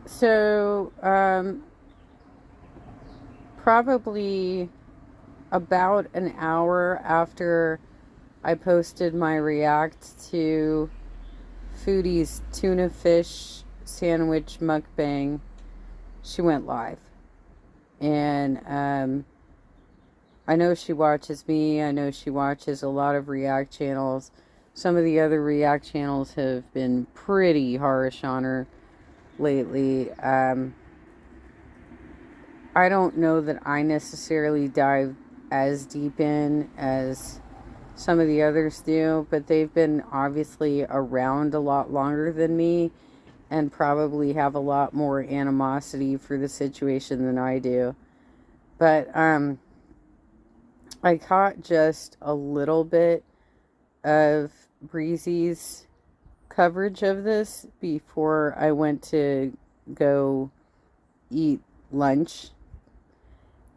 So, probably about an hour after I posted my react to Foody's tuna fish sandwich mukbang, she went live. And I know she watches me. I know she watches a lot of React channels. Some of the other React channels have been pretty harsh on her lately. I don't know that I necessarily dive as deep in as some of the others do, but they've been obviously around a lot longer than me and probably have a lot more animosity for the situation than I do. But I caught just a little bit of Breezy's coverage of this before I went to go eat lunch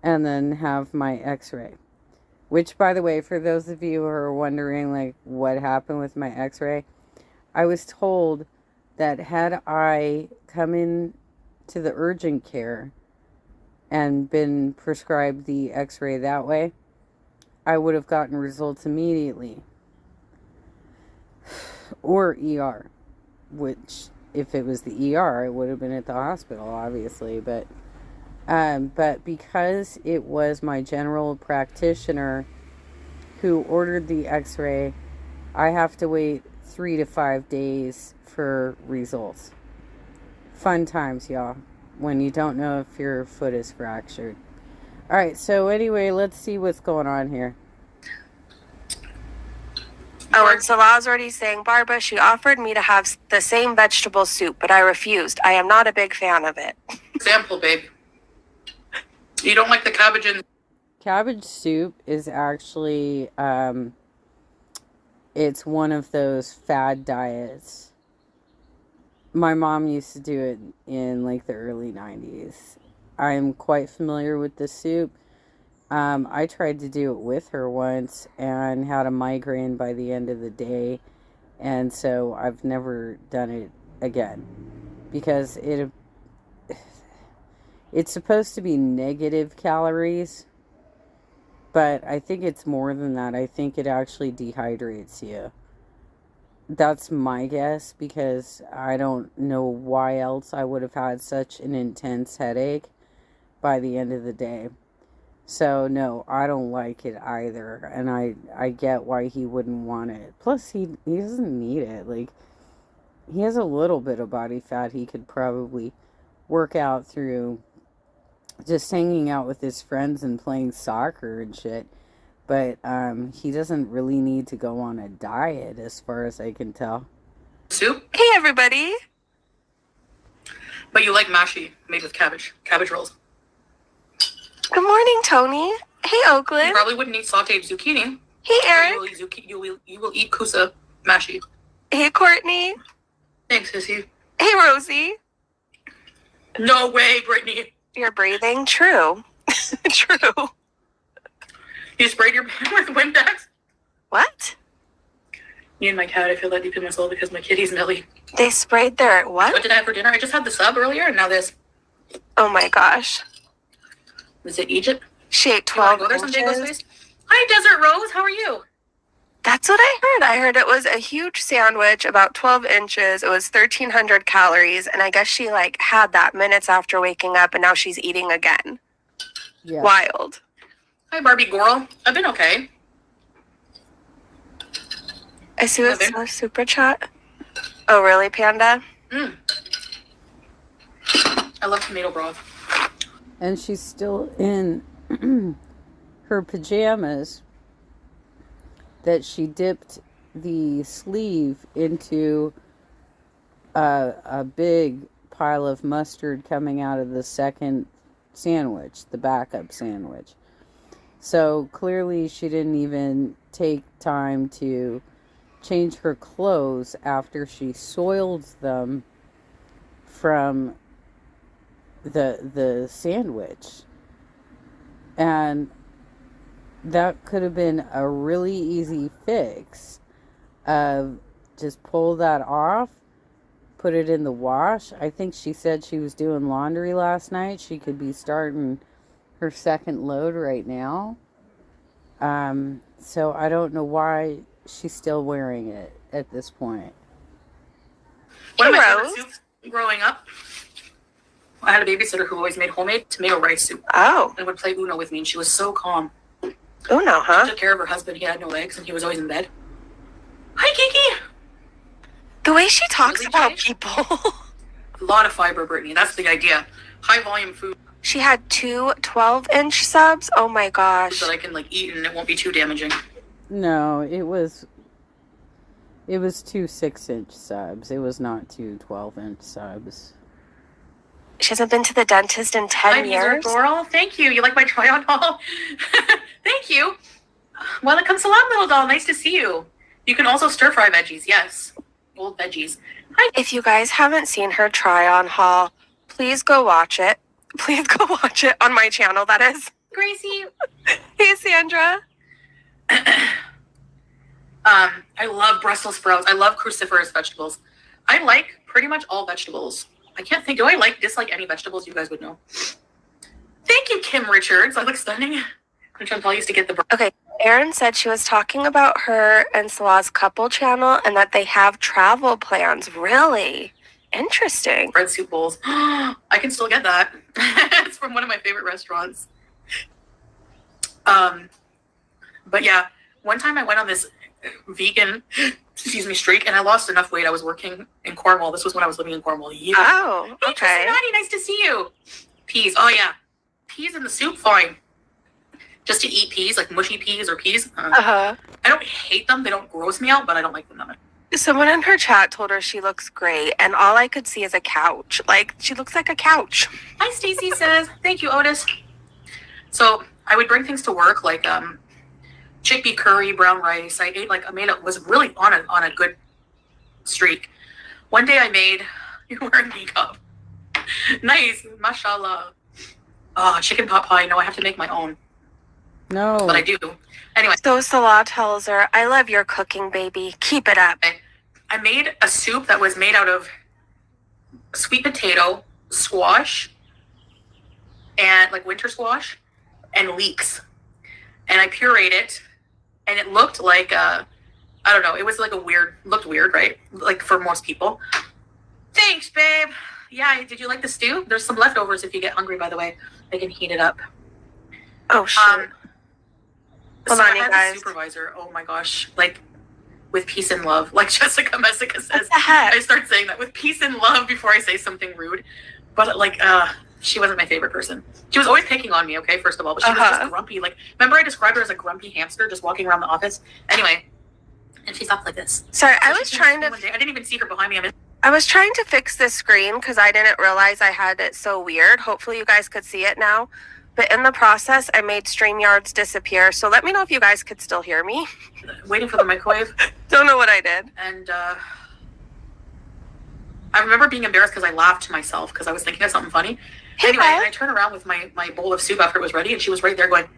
and then have my x-ray. Which, by the way, for those of you who are wondering, like, what happened with my x-ray, I was told that had I come in to the urgent care and been prescribed the x-ray that way, I would have gotten results immediately. Or ER, which, if it was the ER, it would have been at the hospital, obviously, but because it was my general practitioner who ordered the x-ray, I have to wait 3 to 5 days for results. Fun times, y'all, when you don't know if your foot is fractured. Alright, so anyway, let's see what's going on here. Oh, and Salah's already saying, Barbara, she offered me to have the same vegetable soup, but I refused. I am not a big fan of it. Example, babe. You don't like the cabbage and... Cabbage soup is actually, it's one of those fad diets. My mom used to do it in like the early 90s. I'm quite familiar with the soup. I tried to do it with her once and had a migraine by the end of the day. And so I've never done it again because it's supposed to be negative calories, but I think it's more than that. I think it actually dehydrates you. That's my guess because I don't know why else I would have had such an intense headache by the end of the day. So no, I don't like it either, and I get why he wouldn't want it. Plus he doesn't need it. Like, he has a little bit of body fat he could probably work out through just hanging out with his friends and playing soccer and shit. But he doesn't really need to go on a diet, as far as I can tell. soup? Hey, everybody. But you like mashi made with cabbage rolls. Good morning, Tony. Hey, You Oakland. probably wouldn't eat sauteed zucchini. Hey, But Eric. you will eat kusa mashi. Hey, Courtney. Thanks, sissy. Hey, Rosie. No way, Brittany. You're breathing? True. True. You sprayed your pan with Windex? What? Me and my cat, I feel that deep in my soul because my kitty's Millie. They sprayed their What what? did I have for dinner? I just had the sub earlier, and now this. Oh my gosh. Was it Egypt? She ate You want 12 to go there someday, inches. Ghostface? Hi, Desert Rose. How are you? That's what I heard. I heard it was a huge sandwich, about 12 inches. It was 1,300 calories, and I guess she like had that minutes after waking up, and now she's eating again. Yeah. Wild. Hi, Barbie girl. I've been okay. I see this Nothing. super chat. Oh, really, Panda? I love tomato broth. And she's still in her pajamas that she dipped the sleeve into a big pile of mustard coming out of the second sandwich, the backup sandwich. So clearly she didn't even take time to change her clothes after she soiled them from the sandwich. And that could have been a really easy fix of just pull that off, put it in the wash. I think she said she was doing laundry last night. She could be starting her second load right now. So I don't know why she's still wearing it at this point. One of my favorite soups growing up, I had a babysitter who always made homemade tomato rice soup. Oh. And would play Uno with me, and she was so calm. Uno, huh? She took care of her husband. He had no legs, and he was always in bed. Hi, Kiki! The way she talks Really, about Jay? people. A lot of fiber, Brittany. That's the idea. High volume food. She had 2 12-inch subs. Oh my gosh. That I can eat and it won't be too damaging. No, it was 2 6-inch subs. It was not 2 12-inch subs. She hasn't been to the dentist in 10 years. Doral. Thank you. You like my try-on haul? Thank you. Welcome, salam, little doll. Nice to see you. You can also stir-fry veggies. Yes. Old veggies. Hi. If you guys haven't seen her try-on haul, please go watch it. Please go watch it on my channel, that is. Gracie. Hey, Sandra. I love Brussels sprouts. I love cruciferous vegetables. I like pretty much all vegetables. I can't think. Do I dislike any vegetables? You guys would know. Thank you, Kim Richards. I look stunning. And Chantal used to get the... Okay, Erin said she was talking about her and Salah's couple channel and that they have travel plans. Really? Interesting. bread soup bowls. I can still get that. It's from one of my favorite restaurants. But yeah, one time I went on this vegan, streak, and I lost enough weight. I was working in Cornwall. This was when I was living in Cornwall. Yeah. Oh, Hey, okay. Cincinnati, nice to see you. Peas. Oh yeah, peas in the soup. Fine. Just to eat peas, like mushy peas or peas. Uh-huh. I don't hate them. They don't gross me out, but I don't like them. Someone in her chat told her she looks great, and all I could see is a couch. Like, she looks like a couch. Hi, Stacy says. Thank you, Otis. So I would bring things to work, like chickpea curry, brown rice. I was really on a good streak. One day I made, you're wearing makeup. Nice, mashallah. Chicken pot pie. No, I have to make my own. No. But I do. Anyway. So Salah tells her, I love your cooking, baby. Keep it up. I made a soup that was made out of sweet potato, squash, and winter squash, and leeks. And I pureed it, and it looked like I don't know, it was looked weird, right? Like for most people. Thanks, babe. Yeah, did you like the stew? There's some leftovers if you get hungry, by the way. I can heat it up. Oh, shit. So Hold on, I you had guys. the supervisor, oh my gosh, with peace and love. Like Jessica Messica says. What the heck? I start saying that with peace and love before I say something rude. But she wasn't my favorite person. She was always picking on me, okay, first of all. But she was just grumpy. Remember I described her as a grumpy hamster just walking around the office? Anyway. And she talks like this. Sorry, So I she was came trying to to... one day. I didn't even see her behind me. I was trying to fix this screen because I didn't realize I had it so weird. Hopefully you guys could see it now. But in the process, I made StreamYards disappear. So let me know if you guys could still hear me. Waiting for the microwave. Don't know what I did. And I remember being embarrassed because I laughed to myself because I was thinking of something funny. Anyway, and I turned around with my bowl of soup after it was ready, and she was right there going,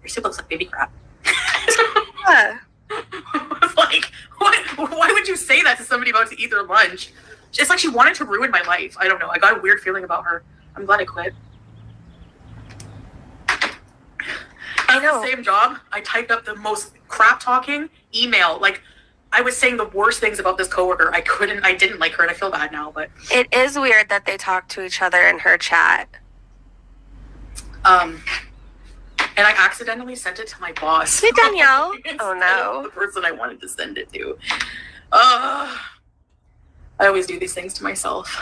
your soup looks like baby crap. Yeah. I was like, what? Why would you say that to somebody about to eat their lunch? It's like she wanted to ruin my life. I don't know. I got a weird feeling about her. I'm glad I quit. I know. The same job, I typed up the most crap-talking email. I was saying the worst things about this coworker. I didn't like her, and I feel bad now, but... It is weird that they talk to each other in her chat. And I accidentally sent it to my boss. Hey, Danielle. Oh, Instead no. of the person I wanted to send it to. I always do these things to myself.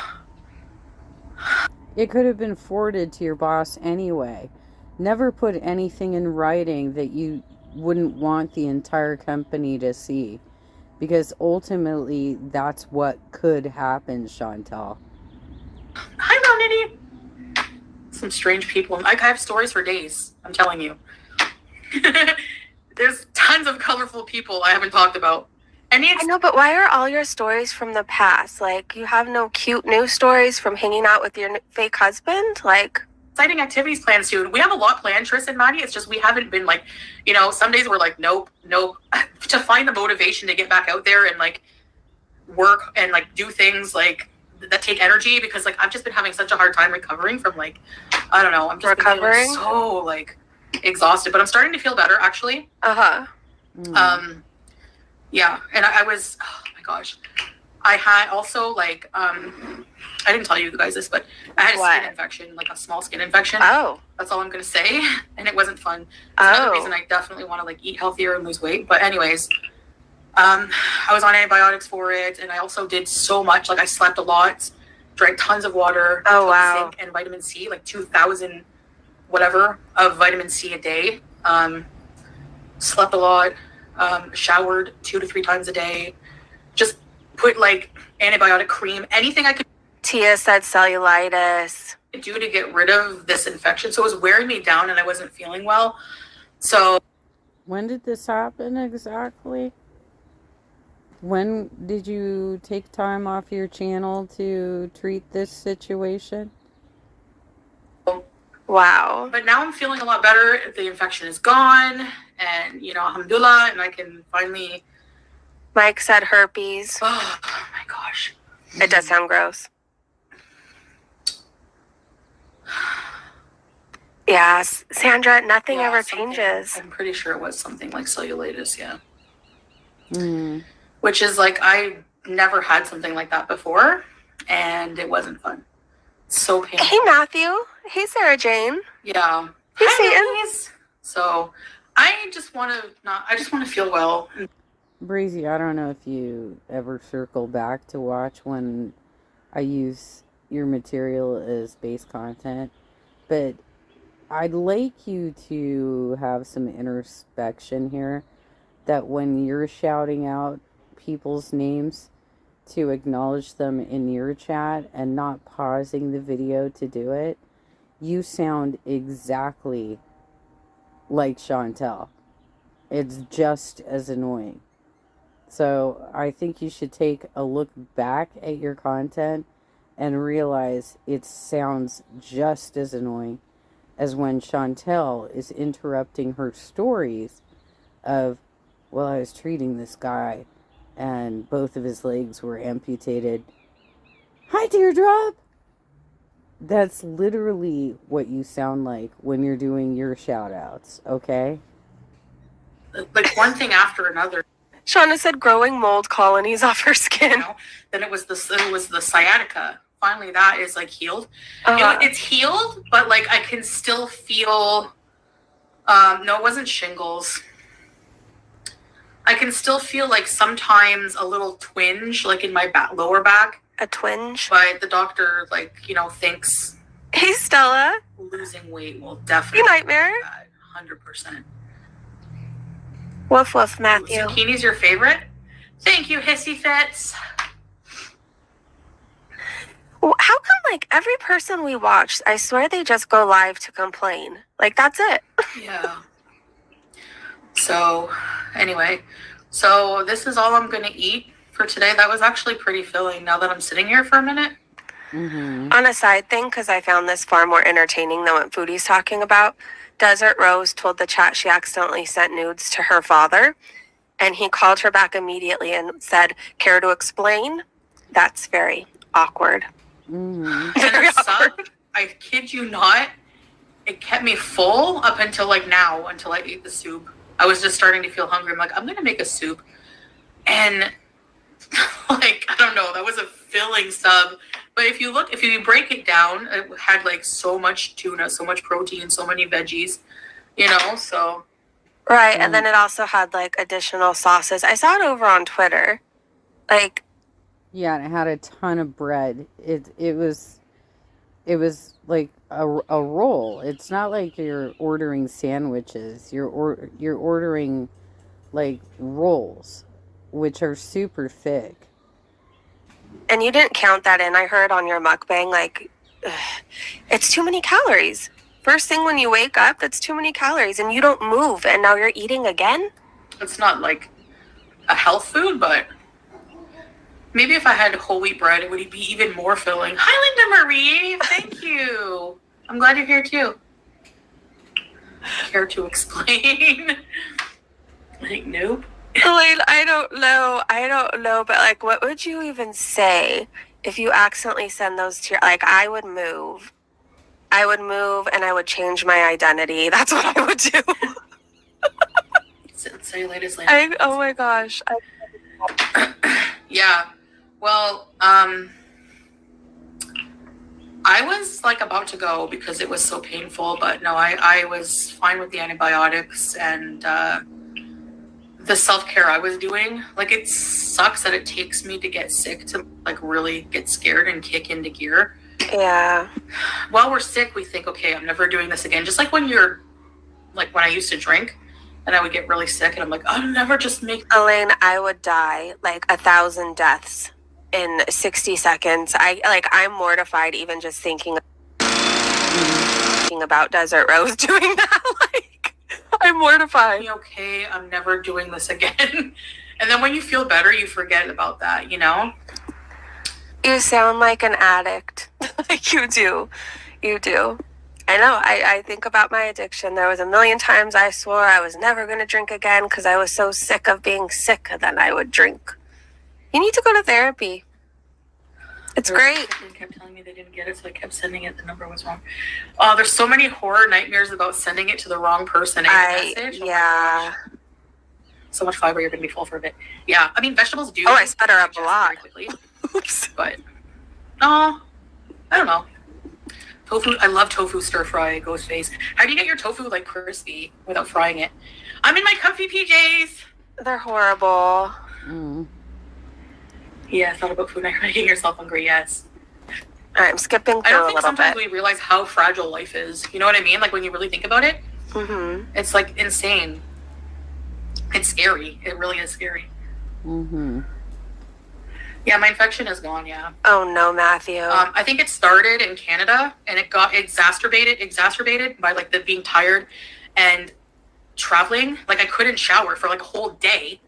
It could have been forwarded to your boss anyway. Never put anything in writing that you wouldn't want the entire company to see. Because ultimately, that's what could happen, Chantal. Hi, Ronity. Some strange people. I have stories for days. I'm telling you. There's tons of colorful people I haven't talked about. I know, but why are all your stories from the past? You have no cute new stories from hanging out with your fake husband? Exciting activities planned soon. We have a lot planned, Tris and Maddie. It's just we haven't been some days we're like, nope. To find the motivation to get back out there and work and like do things like that take energy, because like I've just been having such a hard time recovering from like, I don't know, I'm just recovering, so like exhausted, but I'm starting to feel better actually. Yeah, and I was, oh my gosh, I had also like I didn't tell you guys this, but I had a skin infection, like a small skin infection. Oh, that's all I'm gonna say. And it wasn't fun. It's another reason I definitely want to like eat healthier and lose weight. But anyways, I was on antibiotics for it, and I also did so much. Like I slept a lot, drank tons of water, zinc and vitamin C, like 2,000 whatever of vitamin C a day. Slept a lot, showered 2 to 3 times a day, just put like antibiotic cream, anything I could. Tia said cellulitis. Do to get rid of this infection. So it was wearing me down and I wasn't feeling well. So when did this happen exactly? When did you take time off your channel to treat this situation? Wow. But now I'm feeling a lot better. The infection is gone, and you know, alhamdulillah, and I can finally. Mike said herpes. Oh my gosh. It does sound gross. Yeah, Sandra, nothing ever changes. I'm pretty sure it was something like cellulitis, yeah. Mm. Which is like, I never had something like that before, and it wasn't fun. So painful. Hey, Matthew. Hey, Sarah Jane. Yeah. Hey, Satan. So I just want to feel well. Breezy, I don't know if you ever circle back to watch when I use your material as base content, but I'd like you to have some introspection here, that when you're shouting out people's names, to acknowledge them in your chat and not pausing the video to do it. You sound exactly like Chantel. It's just as annoying. So I think you should take a look back at your content and realize it sounds just as annoying as when Chantel is interrupting her stories of, well, I was treating this guy and both of his legs were amputated. Hi, Teardrop! That's literally what you sound like when you're doing your shout-outs, okay? Like one thing after another. Shauna said growing mold colonies off her skin. You know? Then it was the sciatica. Finally, that is like healed. It's healed, but like I can still feel. No, it wasn't shingles. I can still feel like sometimes a little twinge, like in my lower back. A twinge? But the doctor, like, you know, thinks. Hey, Stella. Losing weight will definitely. You nightmare. 100%. Woof woof, Matthew. Zucchini's your favorite? Thank you, Hissy Fits. How come, like, every person we watch, I swear they just go live to complain? Like, that's it. Yeah. So, anyway. So, this is all I'm going to eat for today. That was actually pretty filling now that I'm sitting here for a minute. Mm-hmm. On a side thing, because I found this far more entertaining than what Foody's talking about, Desert Rose told the chat she accidentally sent nudes to her father, and he called her back immediately and said, "Care to explain?" That's very awkward. Mm-hmm. And the sub, I kid you not, it kept me full up until like now, until I ate the soup. I was just starting to feel hungry. I'm like, I'm going to make a soup. And like, I don't know, that was a filling sub. But if you break it down, it had like so much tuna, so much protein, so many veggies, you know, so. Right, and then it also had like additional sauces. I saw it over on Twitter. Like. Yeah, and it had a ton of bread. It was like a roll. It's not like you're ordering sandwiches. You're ordering like rolls, which are super thick. And you didn't count that in. I heard on your mukbang, like, it's too many calories. First thing when you wake up, that's too many calories, and you don't move, and now you're eating again? It's not like a health food, but maybe if I had whole wheat bread, it would be even more filling. Hi, Linda Marie. Thank you. I'm glad you're here, too. Care to explain? Like, nope. Elaine, I don't know, but like, what would you even say if you accidentally send those to your, like, I would move. I would move and I would change my identity. That's what I would do. Say your latest later. Oh my gosh. Yeah. Well, I was like about to go because it was so painful, but no, I was fine with the antibiotics and the self-care I was doing. Like, it sucks that it takes me to get sick to like really get scared and kick into gear. Yeah. While we're sick, we think, okay, I'm never doing this again. Just like when you're, like when I used to drink and I would get really sick and I'm like, I'll never just make. Elaine, I would die like 1,000 deaths in 60 seconds. I'm mortified even just thinking about Desert Rose doing that. Like, I'm mortified. Okay, I'm never doing this again. And then when you feel better, you forget about that, you know? You sound like an addict. Like, you do. You do. I know. I think about my addiction. There was a million times I swore I was never going to drink again because I was so sick of being sick that I would drink. You need to go to therapy. It's great. They kept telling me they didn't get it, so I kept sending it. The number was wrong. There's so many horror nightmares about sending it to the wrong person. Message. Yeah. So much fiber, you're going to be full for a bit. Yeah, I mean, vegetables do. Oh, I sped her up a lot. Very quickly. Oops. But, I don't know. Tofu, I love tofu stir fry, ghost face. How do you get your tofu like crispy without frying it? I'm in my comfy PJs. They're horrible. Yeah, thought about food and making yourself hungry, yes. I'm skipping through I don't a think little sometimes bit. we realize how fragile life is. You know what I mean? Like when you really think about it, it's like insane. It's scary. It really is scary. Yeah, my infection is gone, yeah. Oh no, Matthew. I think it started in Canada and it got exacerbated by like the being tired and traveling. Like I couldn't shower for like a whole day,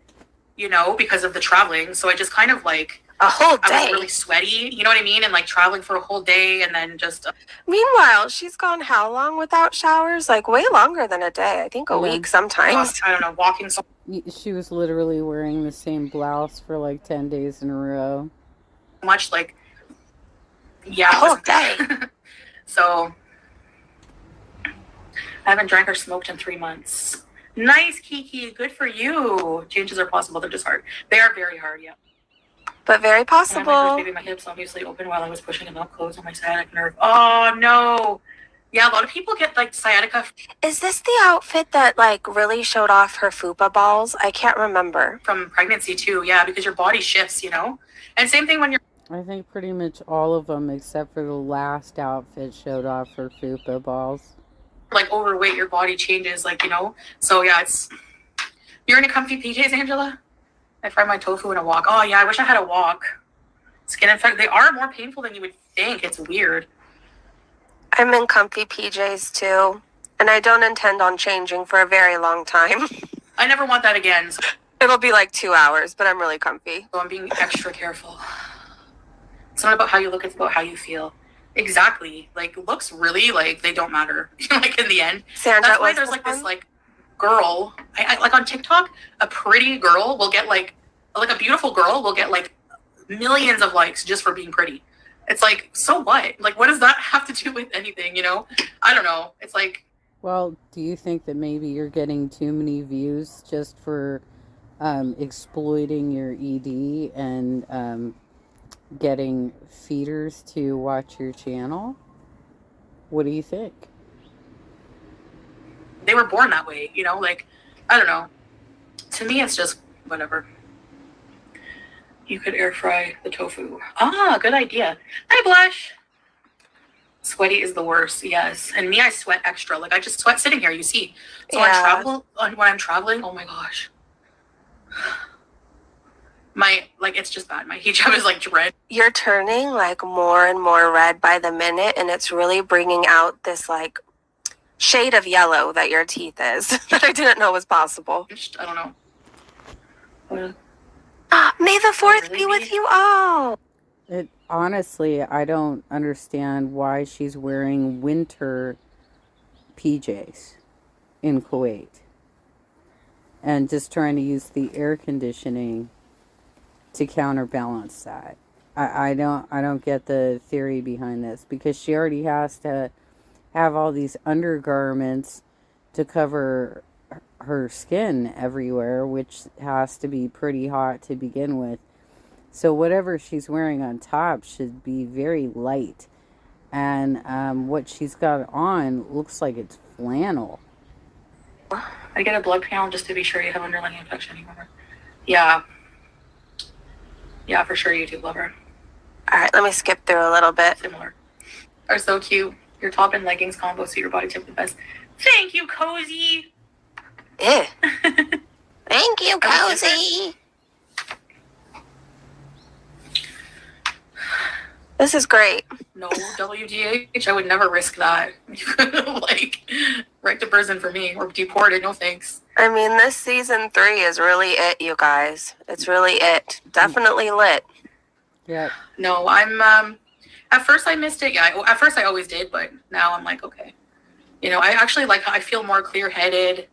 you know, because of the traveling. So I just kind of like a whole day. I was really sweaty, you know what I mean? And like traveling for a whole day and then just Meanwhile, she's gone how long without showers? Like way longer than a day. I think a week sometimes. I don't know, walking so She was literally wearing the same blouse for like 10 days in a row. much, like, yeah. A whole day. So I haven't drank or smoked in 3 months. Nice, Kiki. Good for you. Changes are possible. They're just hard. They are very hard, yeah. But very possible. And my first baby, my hips obviously open while I was pushing a milk close on my sciatic nerve. Oh, no. Yeah, a lot of people get like sciatica. Is this the outfit that like really showed off her fupa balls? I can't remember. From pregnancy too, yeah, because your body shifts, you know? And same thing when you're... I think pretty much all of them except for the last outfit showed off her fupa balls. like overweight, your body changes, like, you know? So yeah, it's... You're in a comfy PJs, Angela? I fried my tofu in a wok. Oh yeah, I wish I had a wok. Skin infection. They are more painful than you would think. It's weird. I'm in comfy PJs too, and I don't intend on changing for a very long time. I never want that again. So It'll be like 2 hours, but I'm really comfy. I'm being extra careful. It's not about how you look, it's about how you feel. Exactly. Like, looks really, like, they don't matter. Like, in the end. Sandra, that's why there's, like, this, like, girl. I like, on TikTok, a pretty girl will get, like a beautiful girl will get, like, millions of likes just for being pretty. It's like, so what? Like, what does that have to do with anything, you know? I don't know. It's like... Well, do you think that maybe you're getting too many views just for exploiting your ED and getting feeders to watch your channel? What do you think? They were born that way, you know? Like, I don't know. To me, it's just whatever. You could air fry the tofu. Ah, good idea. Hi, Blush. Sweaty is the worst, yes. And me, I sweat extra. Like, I just sweat sitting here, you see. So when I'm traveling, oh my gosh. It's just bad. My hijab is like red. You're turning like more and more red by the minute, and it's really bringing out this like shade of yellow that your teeth is that I didn't know was possible. I don't know. May the 4th be with you all. Honestly, I don't understand why she's wearing winter PJs in Kuwait. and just trying to use the air conditioning to counterbalance that. I don't get the theory behind this, because she already has to have all these undergarments to cover her skin everywhere, which has to be pretty hot to begin with. So whatever she's wearing on top should be very light. And what she's got on looks like it's flannel. I get a blood panel just to be sure you have underlying infection anymore. Yeah. Yeah, for sure, YouTube lover. All right, let me skip through a little bit. Similar. Are so cute. Your top and leggings combo suit your body type the best. Thank you, Cozy. Ew. Thank you, Cozy. This is great. No, WDH, I would never risk that. Like, right to prison for me, or deported, no thanks. I mean, this season 3 is really it, you guys. It's really it. Definitely lit. Yep. No, I'm, at first I missed it. Yeah, at first I always did, but now I'm like, okay. You know, I actually like how I feel more clear-headed.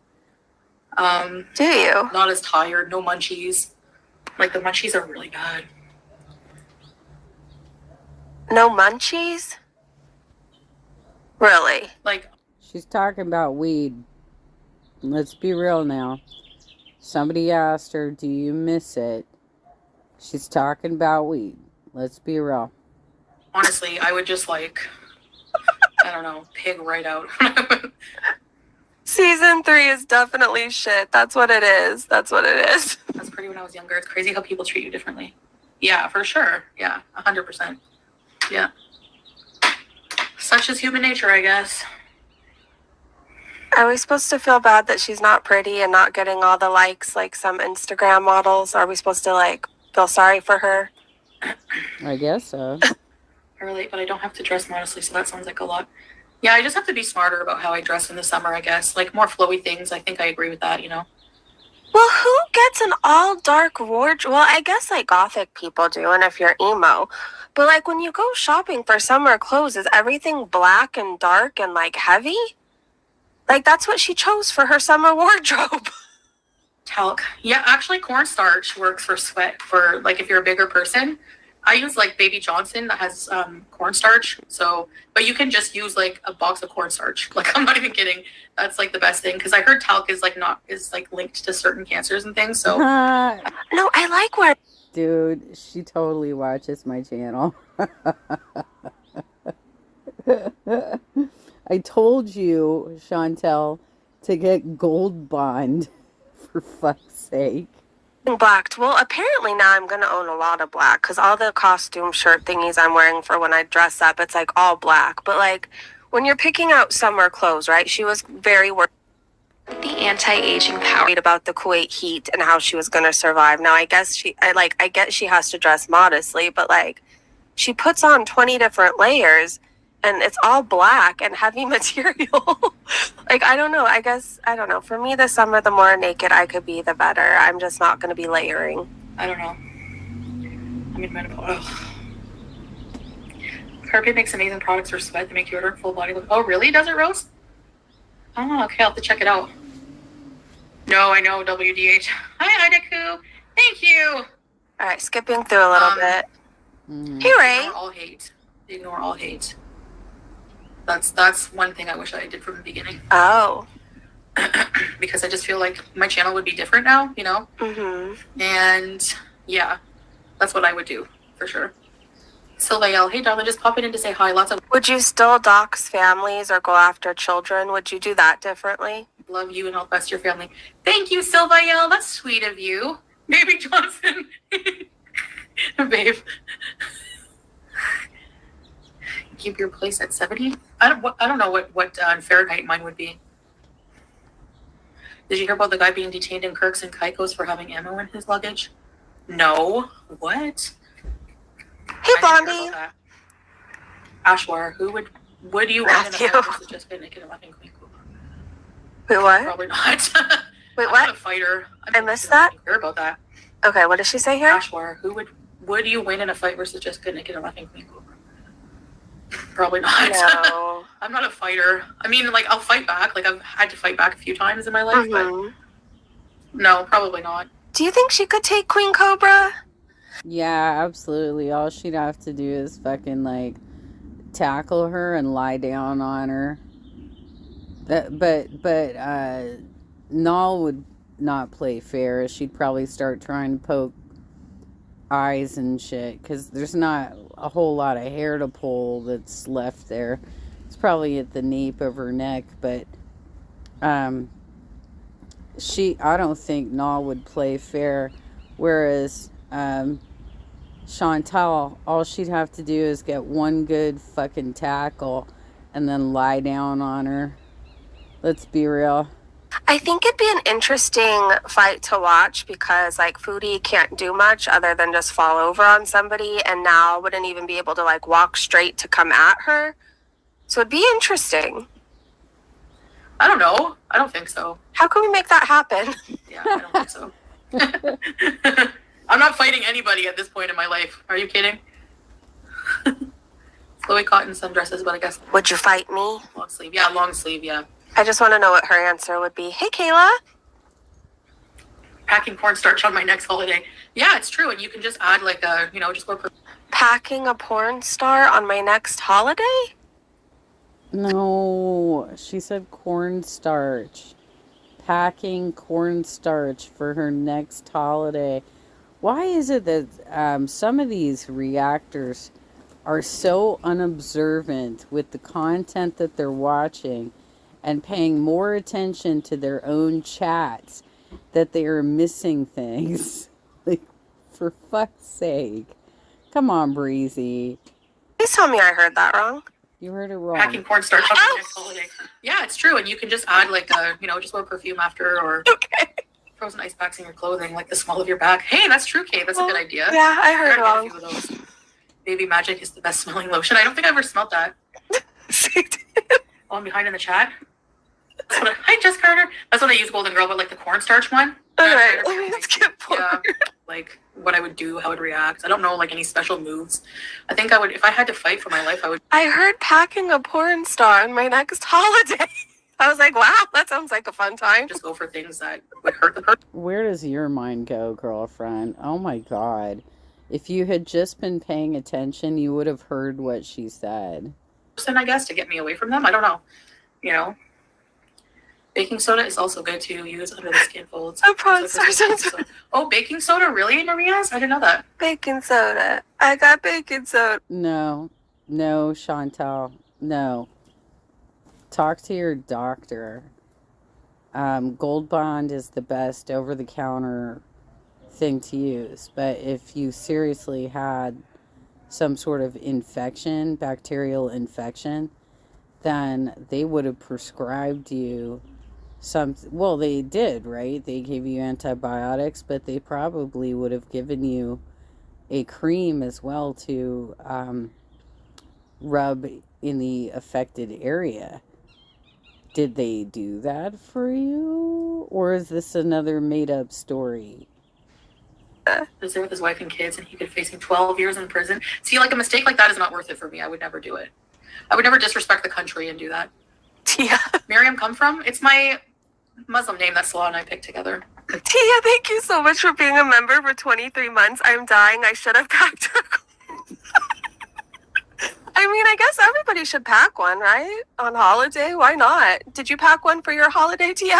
Do you? Not as tired, no munchies. Like, the munchies are really bad. No munchies? Really? Like, She's talking about weed. Let's be real now. Somebody asked her, do you miss it? She's talking about weed. Let's be real. honestly, I would just, like, I don't know, pig right out. Season 3 is definitely shit. That's what it is. That's what it is. That's pretty when I was younger. It's crazy how people treat you differently. Yeah, for sure. Yeah, 100%. Yeah. Such is human nature, I guess. Are we supposed to feel bad that she's not pretty and not getting all the likes like some Instagram models? Are we supposed to, like, feel sorry for her? I guess so. I relate, but I don't have to dress modestly, so that sounds like a lot. Yeah, I just have to be smarter about how I dress in the summer, I guess. Like, more flowy things. I think I agree with that, you know? Well, who gets an all dark wardrobe? Well, I guess like gothic people do, and if you're emo. But like when you go shopping for summer clothes, is everything black and dark and like heavy? Like that's what she chose for her summer wardrobe. Talc. Yeah, actually, cornstarch works for sweat, for, like, if you're a bigger person. I use, like, Baby Johnson that has cornstarch. So, but you can just use, like, a box of cornstarch. Like, I'm not even kidding. That's, like, the best thing. Because I heard talc is, like, linked to certain cancers and things. So, No, I like wearing. Dude, she totally watches my channel. I told you, Chantel, to get Gold Bond, for fuck's sake. Black. Well, apparently now I'm gonna own a lot of black because all the costume shirt thingies I'm wearing for when I dress up, it's like all black. But like when you're picking out summer clothes, right? She was very worried the anti-aging power about the Kuwait heat and how she was gonna survive. Now I guess I get she has to dress modestly, but like she puts on 20 different layers and it's all black and heavy material. Like, I don't know. I don't know. For me, this summer, the more naked I could be, the better. I'm just not going to be layering. I don't know. I'm in menopause. Ugh. Carpet makes amazing products for sweat that make deodorant full body look. Oh, really? Does it, Rose? Oh, okay. I'll have to check it out. No, I know. WDH. Hi, Idaku. Thank you. All right, skipping through a little bit. Mm-hmm. Hey, Ray. Ignore all hate. Ignore all hate. That's one thing I wish I did from the beginning. Oh. Because I just feel like my channel would be different now, you know? Mm-hmm. And yeah, that's what I would do for sure. Sylvael, hey darling, just popping in to say hi. Lots of Would you still dox families or go after children? Would you do that differently? love you and all the best to your family. Thank you, Sylvael. That's sweet of you. Baby Johnson. Babe. Keep your place at 70? I don't know what Fahrenheit mine would be. Did you hear about the guy being detained in Kirk's and Kaiko's for having ammo in his luggage? No. What? Hey, I didn't hear Blondie. about that. Ashwar, who would you want in a Matthew. fight versus Jessica naked and laughing Queen Cooper? Wait, what? Probably not. Wait, I'm what? not a fighter. I missed that? I hear about that. Okay, what did she say here? Ashwar, who would you win in a fight versus Jessica naked and laughing Queen Cooper? Probably not. No. I'm not a fighter. I mean, like, I'll fight back. Like, I've had to fight back a few times in my life, but Mm-hmm. No, probably not. Do you think she could take Queen Cobra? Yeah, absolutely. All she'd have to do is fucking like tackle her and lie down on her. But Nall would not play fair. She'd probably start trying to poke eyes and shit because there's not a whole lot of hair to pull that's left there. It's probably at the nape of her neck, but um, I don't think Nall would play fair. Whereas Chantal, all she'd have to do is get one good fucking tackle and then lie down on her. Let's be real. I think it'd be an interesting fight to watch because, like, Foody can't do much other than just fall over on somebody, and now wouldn't even be able to, like, walk straight to come at her. So it'd be interesting. I don't know. I don't think so. How can we make that happen? Yeah, I don't think so. I'm not fighting anybody at this point in my life. Are you kidding? Chloe caught in sundresses, but I guess Would you fight me? long sleeve. Yeah, long sleeve. Yeah. I just want to know what her answer would be. Hey, Kayla. Packing cornstarch on my next holiday. Yeah, it's true. And you can just add like a, just go. Packing a porn star on my next holiday? No, she said cornstarch. Packing cornstarch for her next holiday. Why is it that some of these reactors are so unobservant with the content that they're watching and paying more attention to their own chats that they are missing things? Like, for fuck's sake. Come on, Breezy. Please tell me I heard that wrong. You heard it wrong. Packing cornstarch on my next holiday. Yeah, it's true. And you can just add like a, just wear perfume after or frozen ice packs in your clothing, like the small of your back. Hey, that's true, Kate. That's a good idea. Yeah, I heard I wrong. get a few of those. Baby Magic is the best smelling lotion. I don't think I ever smelled that. Oh, I'm behind in the chat. Hi, Jess Carter. That's what I use, Golden Girl, but like the cornstarch one. All right, let me just get forward. Yeah, like what I would do, how I would react. I don't know, like any special moves. I think I would, if I had to fight for my life, I would. I heard packing a porn star on my next holiday. I was like, wow, that sounds like a fun time. Just go for things that would hurt the person. Where does your mind go, girlfriend? Oh my God. If you had just been paying attention, you would have heard what she said. I guess, to get me away from them. I don't know. Baking soda is also good to use under the skin folds. Oh, baking soda? Really, Maria's? I didn't know that. Baking soda. I got baking soda. No, Chantal. No. Talk to your doctor. Gold Bond is the best over-the-counter thing to use. But if you seriously had some sort of infection, bacterial infection, then they would have prescribed you well, they did, right? They gave you antibiotics, but they probably would have given you a cream as well to rub in the affected area. Did they do that for you? Or is this another made-up story? Was there with his wife and kids, and he could face 12 years in prison. See, like a mistake like that is not worth it for me. I would never do it. I would never disrespect the country and do that. Tia. Miriam come from? It's my Muslim name that Salah and I picked together. Tia, thank you so much for being a member for 23 months. I'm dying. I should have packed her. I mean, I guess everybody should pack one, right? On holiday? Why not? Did you pack one for your holiday, Tia?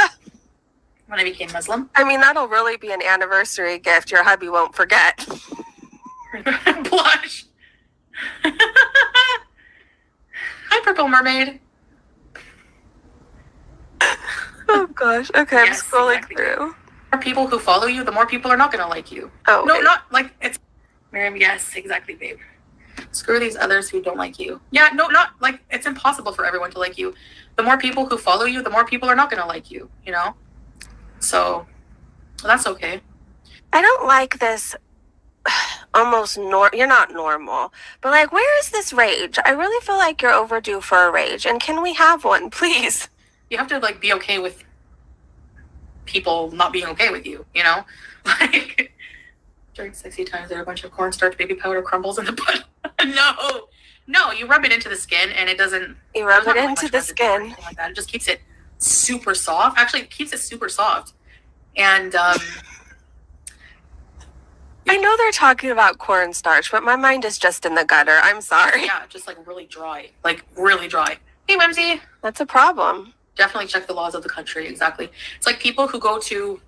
When I became Muslim. I mean, that'll really be an anniversary gift your hubby won't forget. Blush. Hi, Purple Mermaid. Oh, gosh. Okay, Yes, I'm scrolling exactly. through. The more people who follow you, the more people are not going to like you. Oh, No, okay. not like it's... Miriam, yes, exactly, babe. Screw these others who don't like you. Yeah, no, not like it's impossible for everyone to like you. The more people who follow you, the more people are not going to like you, So, that's okay. I don't like this almost you're not normal, but like, where is this rage? I really feel like you're overdue for a rage, and can we have one, please? You have to like be okay with people not being okay with you, Like during sexy times, there are a bunch of cornstarch baby powder crumbles in the butt. No, you rub it into the skin, and it doesn't. You rub there's it not into much the residue or skin. anything like that. It just keeps it super soft. Actually, it keeps it super soft. And I know they're talking about cornstarch, but my mind is just in the gutter. I'm sorry. yeah, just like really dry. Like really dry. Hey, Whimsy. That's a problem. Definitely check the laws of the country. Exactly. It's like people who go to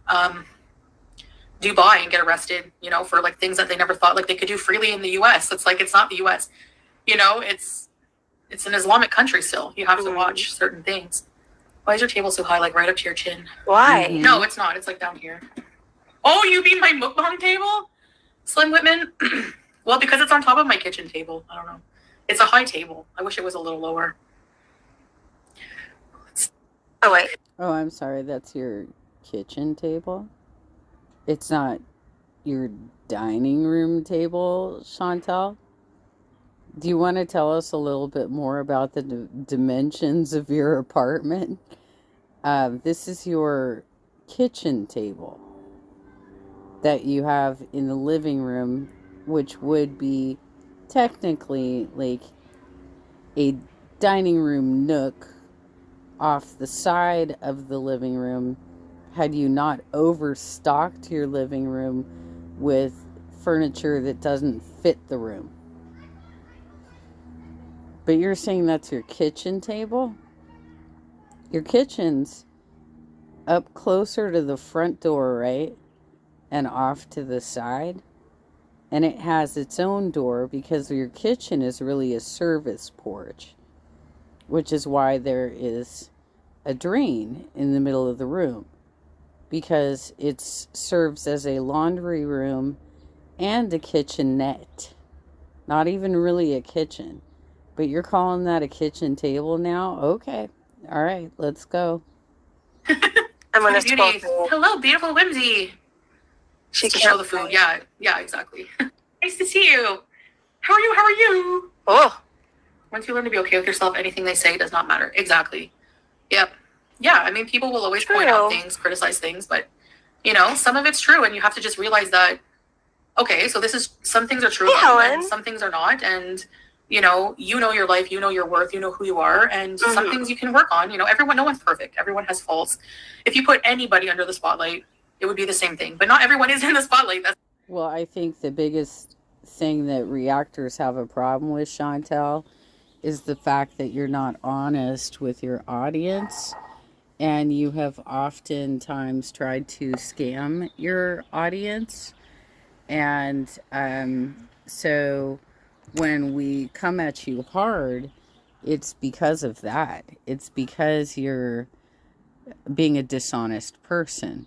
Dubai and get arrested, you know, for like things that they never thought like they could do freely in the US. It's like, it's not the US. You know, it's an Islamic country still. You have to watch certain things. Why is your table so high, like right up to your chin? Why? No, it's not. It's like down here. Oh, you mean my mukbang table? Slim Whitman? Well, because it's on top of my kitchen table. I don't know. It's a high table. I wish it was a little lower. Oh, wait. Oh, I'm sorry. That's your kitchen table? It's not your dining room table, Chantal? Do you want to tell us a little bit more about the dimensions of your apartment? This is your kitchen table that you have in the living room, which would be technically like a dining room nook off the side of the living room, had you not overstocked your living room with furniture that doesn't fit the room. But you're saying that's your kitchen table? Your kitchen's up closer to the front door, right? And off to the side. And it has its own door because your kitchen is really a service porch, which is why there is a drain in the middle of the room, because it serves as a laundry room and a kitchenette. Not even really a kitchen. But you're calling that a kitchen table now? Okay. All right, let's go. I'm going to scroll Beauty. through. Hello, beautiful Whimsy. She To can't show the food. Yeah, exactly. Nice to see you. How are you? How are you? Oh, Once you learn to be okay with yourself, anything they say does not matter. Exactly. Yep. Yeah, I mean, people will always point out things, criticize things, but, you know, some of it's true, and you have to just realize that, okay, so some things are true, and some things are not, and, you know your life, you know your worth, you know who you are, and some things you can work on. You know, no one's perfect. Everyone has faults. If you put anybody under the spotlight, it would be the same thing, but not everyone is in the spotlight. Well, I think the biggest thing that reactors have a problem with, Chantel, is the fact that you're not honest with your audience, and you have oftentimes tried to scam your audience. And so when we come at you hard, it's because of that. It's because you're being a dishonest person,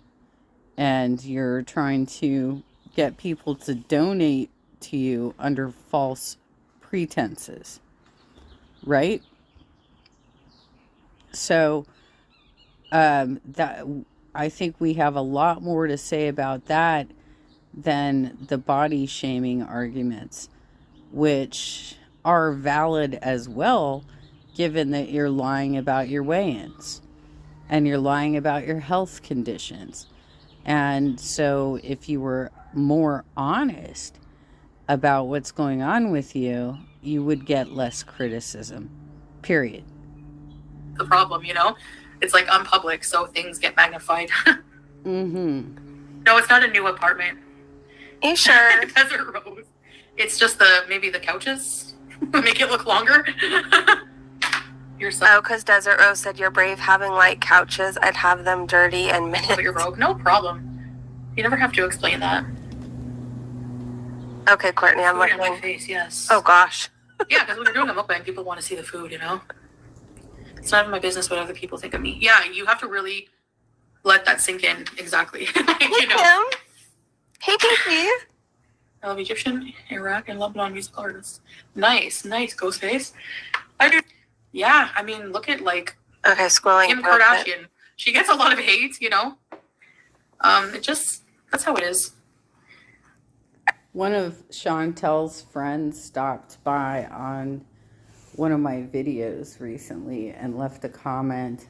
and you're trying to get people to donate to you under false pretenses, right? So that, I think we have a lot more to say about that than the body shaming arguments, which are valid as well, given that you're lying about your weigh-ins and you're lying about your health conditions. And so if you were more honest about what's going on with you, you would get less criticism, period. The problem, you know, it's like I'm public, so things get magnified. No, it's not a new apartment. you sure? Desert Rose. It's just maybe the couches make it look longer. Oh, because Desert Rose said you're brave having light couches. I'd have them dirty in minutes. You're rogue. No problem. You never have to explain that. Okay, Courtney, I'm Food in looking. my face, yes. Oh gosh. Yeah, because when you're doing a mukbang, people want to see the food, you know? It's not my business what other people think of me. Yeah, you have to really let that sink in. Exactly. Hey, Kim. Hey, Pinky. I love Egyptian, Iraq, and Lebanon musical artists. Nice, Ghostface. Yeah, I mean, look at like Okay, scrolling. Kim Kardashian. She gets a lot of hate, you know? That's how it is. One of Chantel's friends stopped by on one of my videos recently and left a comment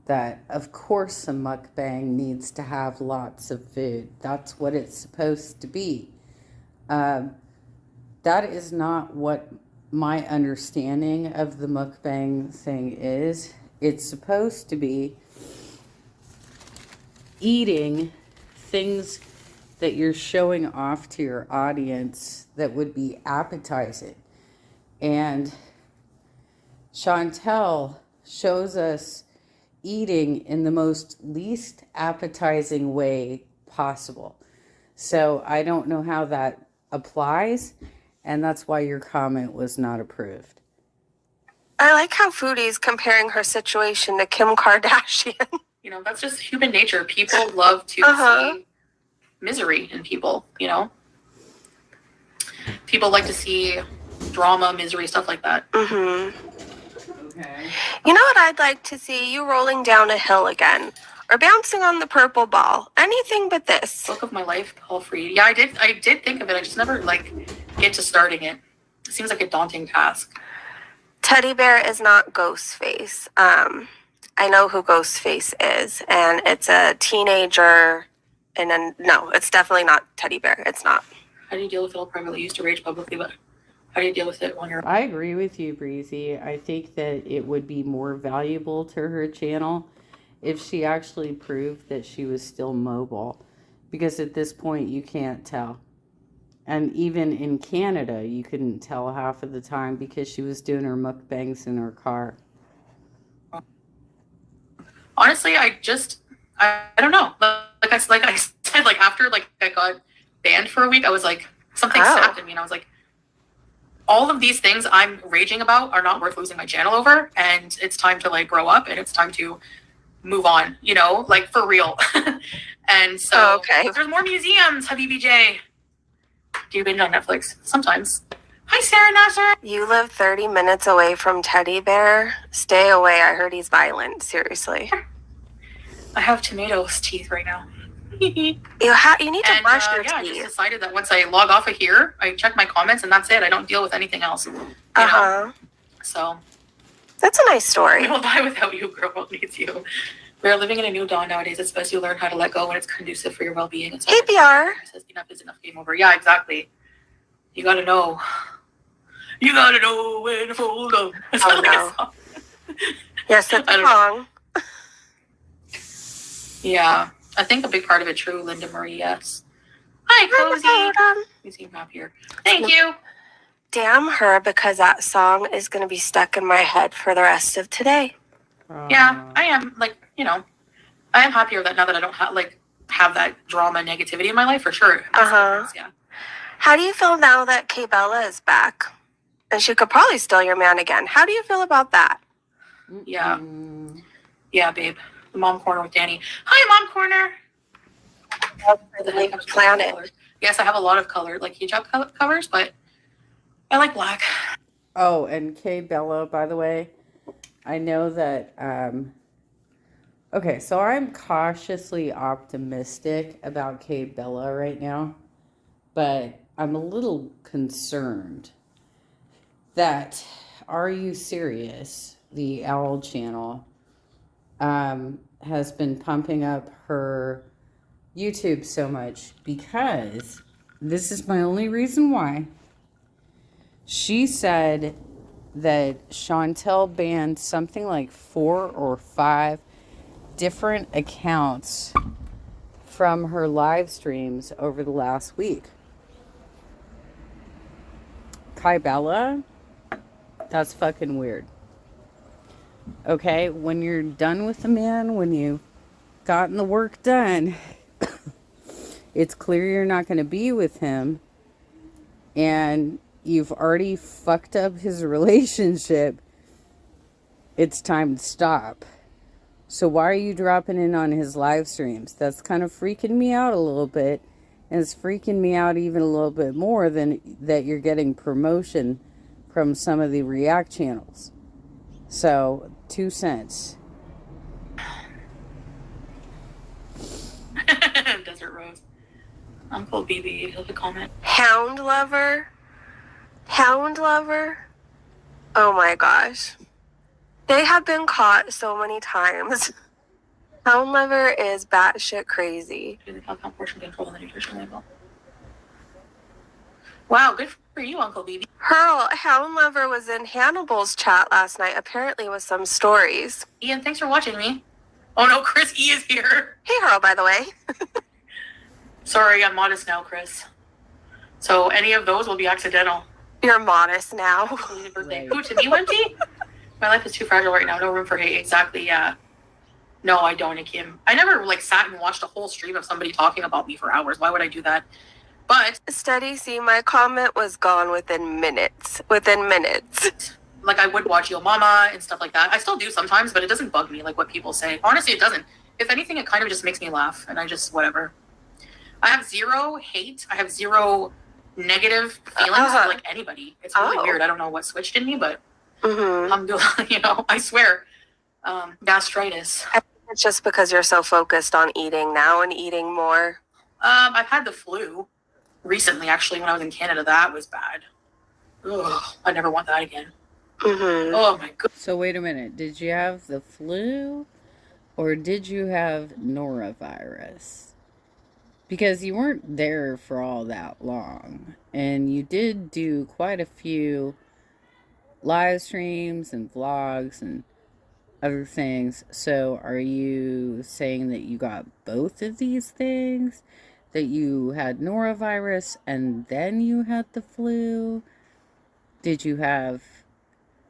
that, of course, a mukbang needs to have lots of food. That's what it's supposed to be. That is not what my understanding of the mukbang thing is. It's supposed to be eating things that you're showing off to your audience that would be appetizing. And Chantel shows us eating in the most least appetizing way possible. So I don't know how that applies, and that's why your comment was not approved. I like how Foody's comparing her situation to Kim Kardashian. You know, that's just human nature. People love to see misery in people, you know? People like to see drama, misery, stuff like that. Okay. You know what I'd like to see? You rolling down a hill again. Or bouncing on the purple ball. Anything but this. Book of my life, Paul Freed. Yeah, I did think of it. I just never, get to starting it. It seems like a daunting task. Teddy Bear is not Ghostface. I know who Ghostface is, and it's a teenager. No, it's definitely not Teddy Bear. It's not. How do you deal with it all privately? You used to rage publicly, but how do you deal with it when you're... I agree with you, Breezy. I think that it would be more valuable to her channel if she actually proved that she was still mobile. Because at this point, you can't tell. And even in Canada, you couldn't tell half of the time because she was doing her mukbangs in her car. Honestly, I don't know. Like I said, after I got banned for a week, I was like, something snapped in me, and I was like, all of these things I'm raging about are not worth losing my channel over, and it's time to grow up, and it's time to move on, for real. And so there's more museums, Habibi J. Do you binge on Netflix? Sometimes. Hi, Sarah Nasser. You live 30 minutes away from Teddy Bear. Stay away. I heard he's violent. Seriously. I have tomatoes teeth right now. You need to brush your teeth. I just decided that once I log off of here, I check my comments, and that's it. I don't deal with anything else. You know? So. That's a nice story. We will die without you, girl. What needs you? We are living in a new dawn nowadays. It's best you learn how to let go when it's conducive for your well-being. Hey, BR. Says enough is enough. Game over. Yeah, exactly. You gotta know. You gotta know when to fold up. Oh no. Yes, it's wrong. Yeah, I think a big part of it. True, Linda Marie. Yes. Hi, Cozy. You seem happier. Thank you. Damn her, because that song is gonna be stuck in my head for the rest of today. Yeah, I am I am happier that now that I don't have that drama negativity in my life, for sure. Yeah. How do you feel now that Kay Bella is back? And she could probably steal your man again. How do you feel about that? Yeah. Yeah, babe. The mom corner with Danny. Hi, mom corner. The planet. Yes, I have a lot of color, hijab covers, but I like black. Oh, and Kay Bella, by the way, I know that, okay, so I'm cautiously optimistic about Kay Bella right now, but I'm a little concerned that Are You Serious, the Owl channel, has been pumping up her YouTube so much because this is my only reason why. She said that Chantel banned something like 4 or 5 different accounts from her live streams over the last week. Kai Bella, that's fucking weird. Okay, when you're done with the man, when you've gotten the work done, it's clear you're not going to be with him, and you've already fucked up his relationship. It's time to stop. So why are you dropping in on his live streams? That's kind of freaking me out a little bit. And it's freaking me out even a little bit more than that you're getting promotion from some of the React channels. So, 2 cents. Desert Rose. Uncle BB, he'll comment. Hound lover. Oh my gosh. They have been caught so many times. Hound lover is batshit crazy. Do the compound portion control on the nutrition label. Wow, good for you, Uncle BB. Hurl, Hound lover was in Hannibal's chat last night, apparently with some stories. Ian, thanks for watching me. Oh no, Chris E is here. Hey, Hurl, by the way. Sorry, I'm modest now, Chris. So any of those will be accidental. You're modest now. Birthday. Right. Who, to me, Wendy? My life is too fragile right now. No room for hate. Exactly, yeah. No, I don't, Kim. I never like sat and watched a whole stream of somebody talking about me for hours. Why would I do that? But Steady, see, my comment was gone within minutes. Within minutes. like I would watch Yo Mama and stuff like that. I still do sometimes, but it doesn't bug me like what people say. Honestly, it doesn't. If anything, it kind of just makes me laugh, and I just whatever. I have zero hate. I have zero negative feelings for like anybody. It's really weird. I don't know what switched in me, but I'm doing. You know, I swear, gastritis. I think it's just because you're so focused on eating now and eating more. I've had the flu recently. Actually, when I was in Canada, that was bad. Ugh, I never want that again. Oh my god. So wait a minute. Did you have the flu or did you have norovirus? Because you weren't there for all that long. And you did do quite a few live streams and vlogs and other things. So are you saying that you got both of these things? That you had norovirus and then you had the flu? Did you have...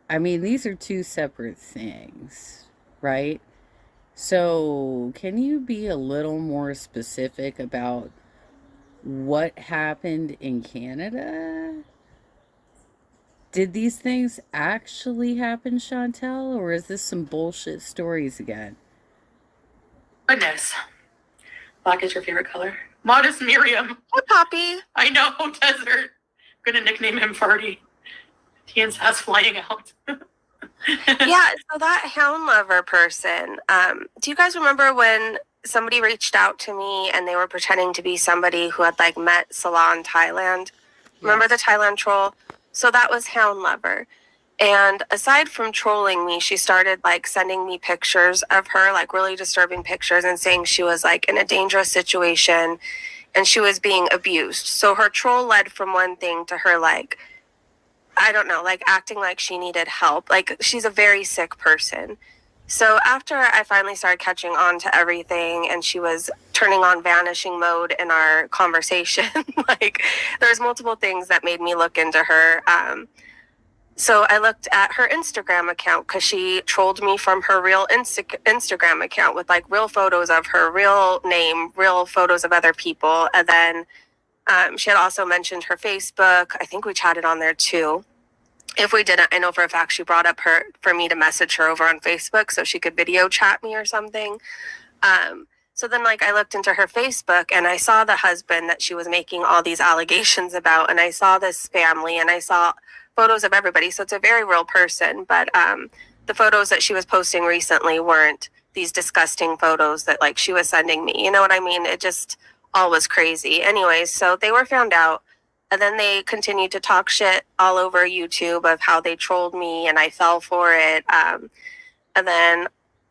I mean, these are two separate things, right? So, can you be a little more specific about what happened in Canada? Did these things actually happen, Chantel, or is this some bullshit stories again? Goodness. Black is your favorite color. Modest Miriam. Hi, Poppy. I know, Desert. I'm gonna nickname him Farty. Tian's ass flying out. Yeah, so that hound lover person, do you guys remember when somebody reached out to me and they were pretending to be somebody who had like met Salah in Thailand? Remember the Thailand troll? So that was hound lover. And aside from trolling me, she started like sending me pictures of her, like really disturbing pictures, and saying she was like in a dangerous situation and she was being abused. So her troll led from one thing to her like, I don't know, like acting like she needed help. Like she's a very sick person. So after I finally started catching on to everything and she was turning on vanishing mode in our conversation, like there's multiple things that made me look into her. So I looked at her Instagram account because she trolled me from her real Instagram account with like real photos of her, real name, real photos of other people. And then she had also mentioned her Facebook. I think we chatted on there too. If we didn't, I know for a fact she brought up her for me to message her over on Facebook so she could video chat me or something. So then like I looked into her Facebook and I saw the husband that she was making all these allegations about, and I saw this family and I saw photos of everybody. So it's a very real person, but the photos that she was posting recently weren't these disgusting photos that like she was sending me. You know what I mean? It just all was crazy. Anyways, so they were found out. And then they continued to talk shit all over YouTube of how they trolled me and I fell for it. And then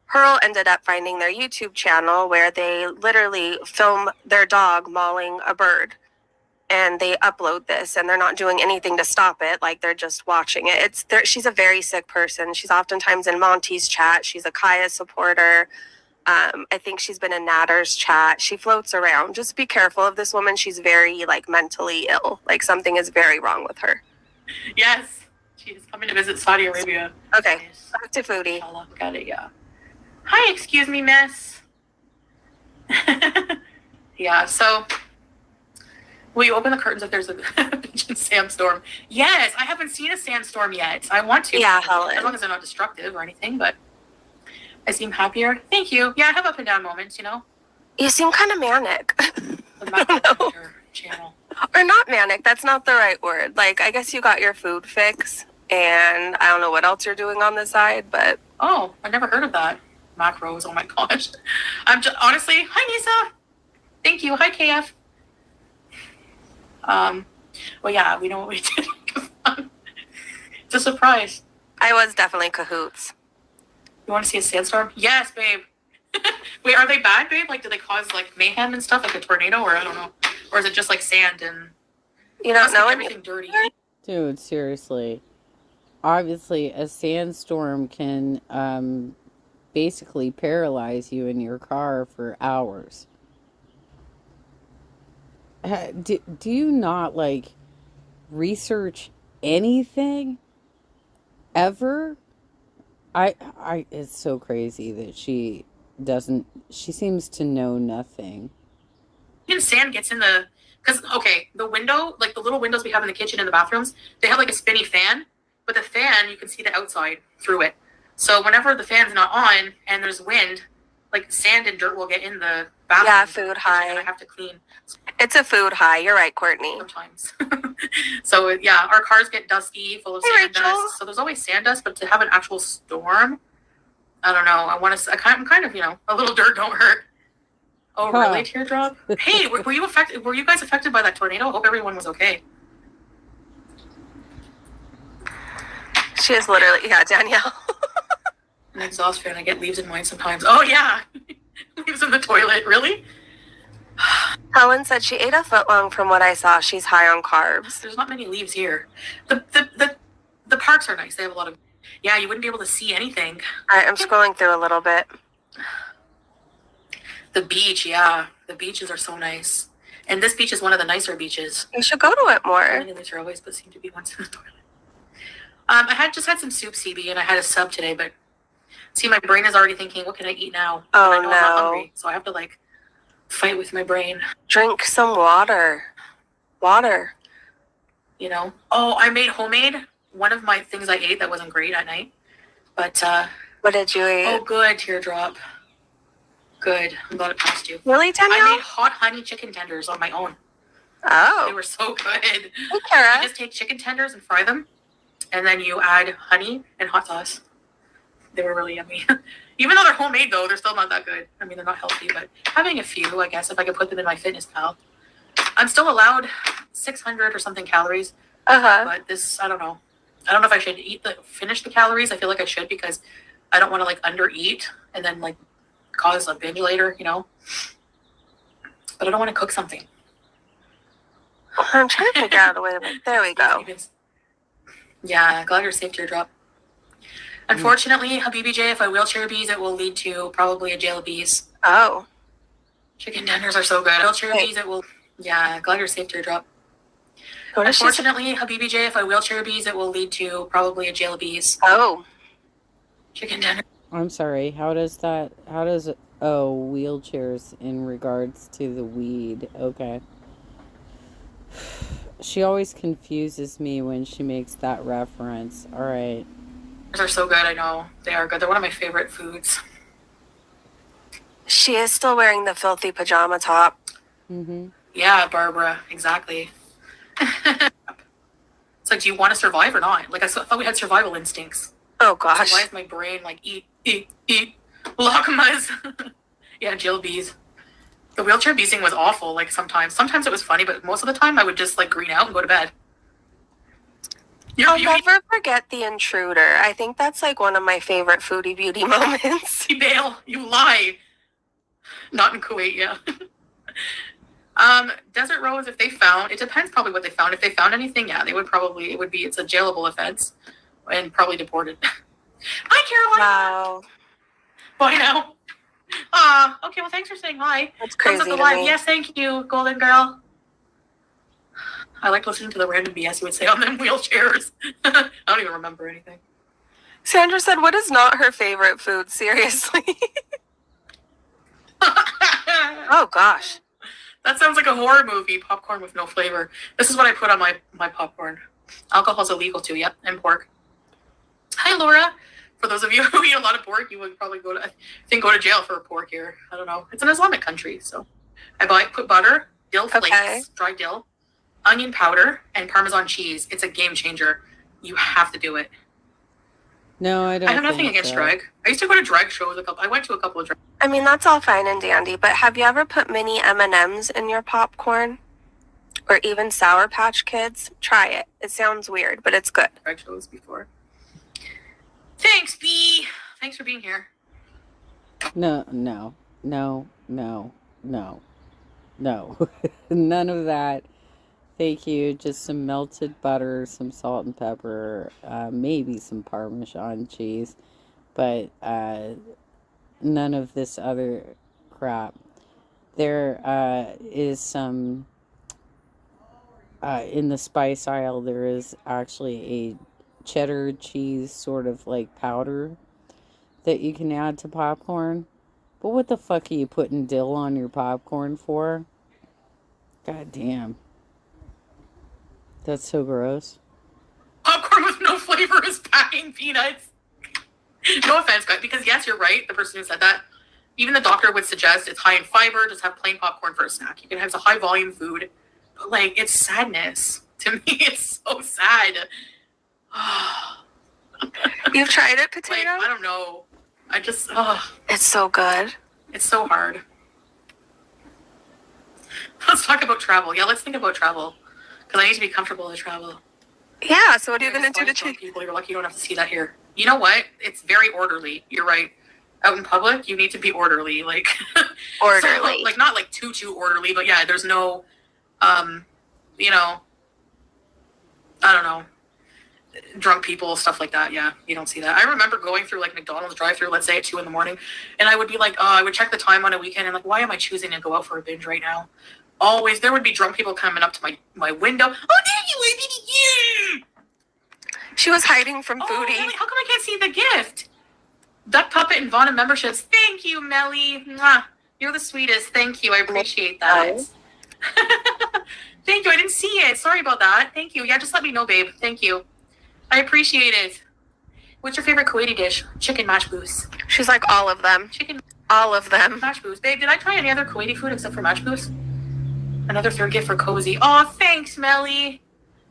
Hurl ended up finding their YouTube channel where they literally film their dog mauling a bird. And they upload this and they're not doing anything to stop it. Like they're just watching it. She's a very sick person. She's oftentimes in Monty's chat. She's a Kaya supporter. I think she's been in Natter's chat. She floats around. Just be careful of this woman. She's very like mentally ill. Like something is very wrong with her. Yes. She's coming to visit Saudi Arabia. Okay. Back to Foody. Got it, yeah. Hi, excuse me, miss. Yeah, so will you open the curtains if there's a pigeon sandstorm? Yes, I haven't seen a sandstorm yet. I want to. Yeah, Helen. As long as they're not destructive or anything, but I seem happier. Thank you. Yeah, I have up and down moments, you know. You seem kind of manic. Channel. Or not manic. That's not the right word. Like, I guess you got your food fix, and I don't know what else you're doing on the side, but... Oh, I never heard of that. Macros, oh my gosh. I'm just, honestly, hi, Nisa. Thank you. Hi, KF. Well, yeah, we know what we did. It's a surprise. I was definitely cahoots. You want to see a sandstorm? Yes, babe. Wait, are they bad, babe? Like, do they cause, like, mayhem and stuff, like a tornado, or I don't know? Or is it just, like, sand and... You don't know everything dirty? Dude, seriously. Obviously, a sandstorm can basically paralyze you in your car for hours. Do you not like research anything ever? It's so crazy that she doesn't, she seems to know nothing. And sand gets in the, because, okay, the window, like the little windows we have in the kitchen and the bathrooms, they have like a spinny fan, but the fan, you can see the outside through it. So whenever the fan's not on and there's wind, like sand and dirt will get in the bathroom. Yeah, food high. And I have to clean. It's a food high. You're right, Courtney. Sometimes. So yeah, our cars get dusty, full of sand dust. So there's always sand dust, but to have an actual storm, I don't know. I'm kind of, a little dirt don't hurt. Oh, really, Teardrop? Hey, were you affected? Were you guys affected by that tornado? I hope everyone was okay. She is literally, yeah, Danielle. An exhaust fan. I get leaves in mine sometimes. Oh yeah, leaves in the toilet. Really? Helen said she ate a footlong from what I saw. She's high on carbs. There's not many leaves here. The parks are nice. They have a lot of. Yeah, you wouldn't be able to see anything. All right, I'm scrolling through a little bit. The beach, yeah. The beaches are so nice. And this beach is one of the nicer beaches. You should go to it more. Many leaves are always, but seem to be once in the toilet. I just had some soup, CB, and I had a sub today, but see, my brain is already thinking, what can I eat now? Oh, and I know no. I'm not hungry, so I have to, fight with my brain. Drink some water. Water. Oh, I made homemade. One of my things I ate that wasn't great at night. But, What did you eat? oh, good, Teardrop. Good. I'm glad it passed you. Really, Danielle? I made hot honey chicken tenders on my own. Oh. They were so good. Hey, You Kara. just take chicken tenders and fry them, and then you add honey and hot sauce. They were really yummy. Even though they're homemade, though, they're still not that good. I mean, they're not healthy, but having a few, I guess, if I could put them in my fitness pal. I'm still allowed 600 or something calories, Uh-huh. but this, I don't know. I don't know if I should finish the calories. I feel like I should because I don't want to under eat and then cause a binge later, But I don't want to cook something. I'm trying to figure out a way to make. There we go. Yeah, glad you're safe, Teardrop. Unfortunately, BBJ, if I wheelchair bees, it will lead to probably a jail of bees. Oh. Chicken tenders are so good. Wheelchair bees, it will. Yeah, glad you're safe, Teardrop. What is she saying? Unfortunately, BBJ, if I wheelchair bees, it will lead to probably a jail of bees. Oh. Chicken tenders. I'm sorry. How does wheelchairs in regards to the weed? Okay. She always confuses me when she makes that reference. All right. Are so good, I know. They are good. They're one of my favorite foods. She is still wearing the filthy pajama top. Mm-hmm. Yeah, Barbara, exactly. It's do you want to survive or not? I thought we had survival instincts. Oh, gosh. So why is my brain eat, Lachmas? Yeah, Jill bees. The wheelchair bee thing was awful, sometimes. Sometimes it was funny, but most of the time I would just, green out and go to bed. I'll never forget The Intruder. I think that's, one of my favorite Foody Beauty moments. Dale, you lie. Not in Kuwait, yeah. Desert Rose, if they found, it depends probably what they found. If they found anything, yeah, it's a jailable offense and probably deported. Hi, Caroline. Wow. Bye now. Okay, well, thanks for saying hi. That's crazy. Thumbs up the live. Yes, thank you, Golden Girl. I like listening to the random BS you would say on them wheelchairs. I don't even remember anything. Sandra said, what is not her favorite food? Seriously. Oh, gosh. That sounds like a horror movie. Popcorn with no flavor. This is what I put on my popcorn. Alcohol's illegal too, yep, and pork. Hi, Laura. For those of you who eat a lot of pork, you would probably go to jail for pork here. I don't know. It's an Islamic country, so put butter, dill flakes, dry dill, onion powder, and Parmesan cheese. It's a game changer. You have to do it. No, I don't. I have nothing against drag. I used to go to drag shows I went to a couple of drag. I mean, that's all fine and dandy, but have you ever put mini M&Ms in your popcorn? Or even Sour Patch Kids? Try it. It sounds weird, but it's good. Drag shows before. Thanks, B. Thanks for being here. No. None of that. Thank you. Just some melted butter, some salt and pepper, maybe some Parmesan cheese, but none of this other crap. There is some in the spice aisle, there is actually a cheddar cheese sort of like powder that you can add to popcorn. But what the fuck are you putting dill on your popcorn for? God damn. That's so gross. Popcorn with no flavor is packing peanuts. No offense, guys, because yes, you're right. The person who said that, even the doctor would suggest it's high in fiber. Just have plain popcorn for a snack. You can have some high volume food, but like it's sadness to me. It's so sad. You've tried it, potato? Like, I don't know. I just It's so good. it's so hard. Let's talk about travel. Yeah, let's think about travel because I need to be comfortable to travel. Yeah, so what are you going to do to change? People, you're lucky you don't have to see that here. You know what? It's very orderly. You're right. Out in public, you need to be orderly. Like Orderly. So, like not like too orderly, but yeah, there's no, you know, I don't know, drunk people, stuff like that. Yeah, you don't see that. I remember going through like McDonald's drive-through, let's say at 2 a.m, and I would be like, I would check the time on a weekend and like, why am I choosing to go out for a binge right now? Always, there would be drunk people coming up to my window. Oh, there you are, baby. She was hiding from Foody. Melly, how come I can't see the gift? Duck Puppet and Vaughn memberships. Thank you, Melly. Mwah. You're the sweetest. Thank you. I appreciate that. Thank you. I didn't see it. Sorry about that. Thank you. Yeah, just let me know, babe. Thank you. I appreciate it. What's your favorite Kuwaiti dish? Chicken mash boost. She's like, all of them. Chicken All of them. mash boost. Babe, did I try any other Kuwaiti food except for mash boost? Another third gift for Cozy. Oh, thanks, Melly.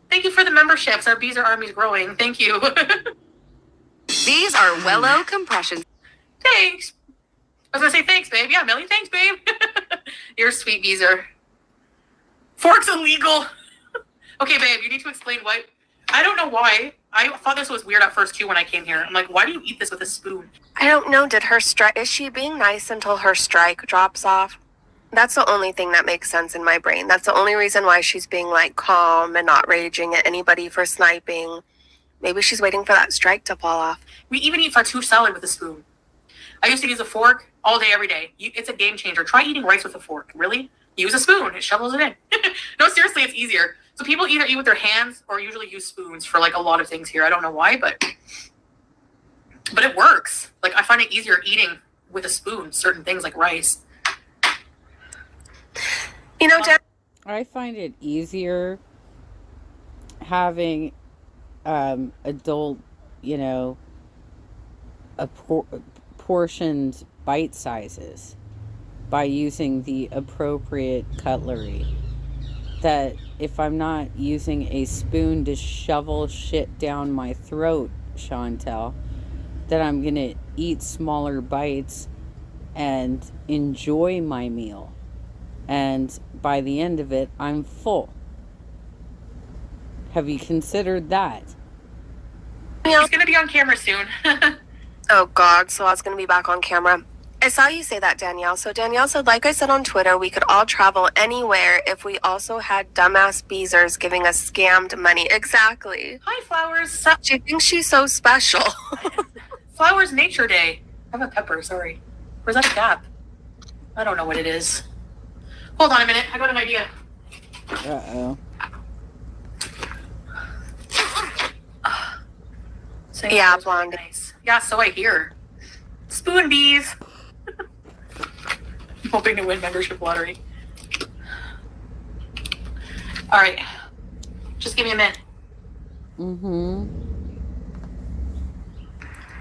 Thank you for the memberships. Our bees are armies growing. Thank you. These are Wello compressions. Thanks. I was going to say thanks, babe. Yeah, Melly, thanks, babe. You're sweet, Beezer. Fork's illegal. Okay, babe, you need to explain what. I don't know why. I thought this was weird at first, too, when I came here. I'm like, why do you eat this with a spoon? I don't know. Did her strike? Is she being nice until her strike drops off? That's the only thing that makes sense in my brain. That's the only reason why she's being like calm and not raging at anybody for sniping. Maybe she's waiting for that strike to fall off. We even eat fattoush salad with a spoon. I used to use a fork all day, every day. It's a game changer. Try eating rice with a fork. Really? Use a spoon. It shovels it in. No, seriously, it's easier. So people either eat with their hands or usually use spoons for like a lot of things here. I don't know why, but it works. Like I find it easier eating with a spoon, certain things like rice. You know, Jen, I find it easier having adult, portioned bite sizes by using the appropriate cutlery. That if I'm not using a spoon to shovel shit down my throat, Chantel, that I'm going to eat smaller bites and enjoy my meal. And by the end of it, I'm full. Have you considered that? He's going to be on camera soon. oh God, so I was going to be back on camera. I saw you say that, Danielle. So Danielle said, like I said on Twitter, we could all travel anywhere if we also had dumbass beezers giving us scammed money. Exactly. Hi, Flowers. She thinks she's so special. Flowers Nature Day. I have a pepper, sorry. Or is that a gap? I don't know what it is. Hold on a minute. I got an idea. Uh-oh. So yeah, blonde. Nice. Yeah, so I hear. Spoon bees. I'm hoping to win membership lottery. All right. Just give me a minute. Mm-hmm.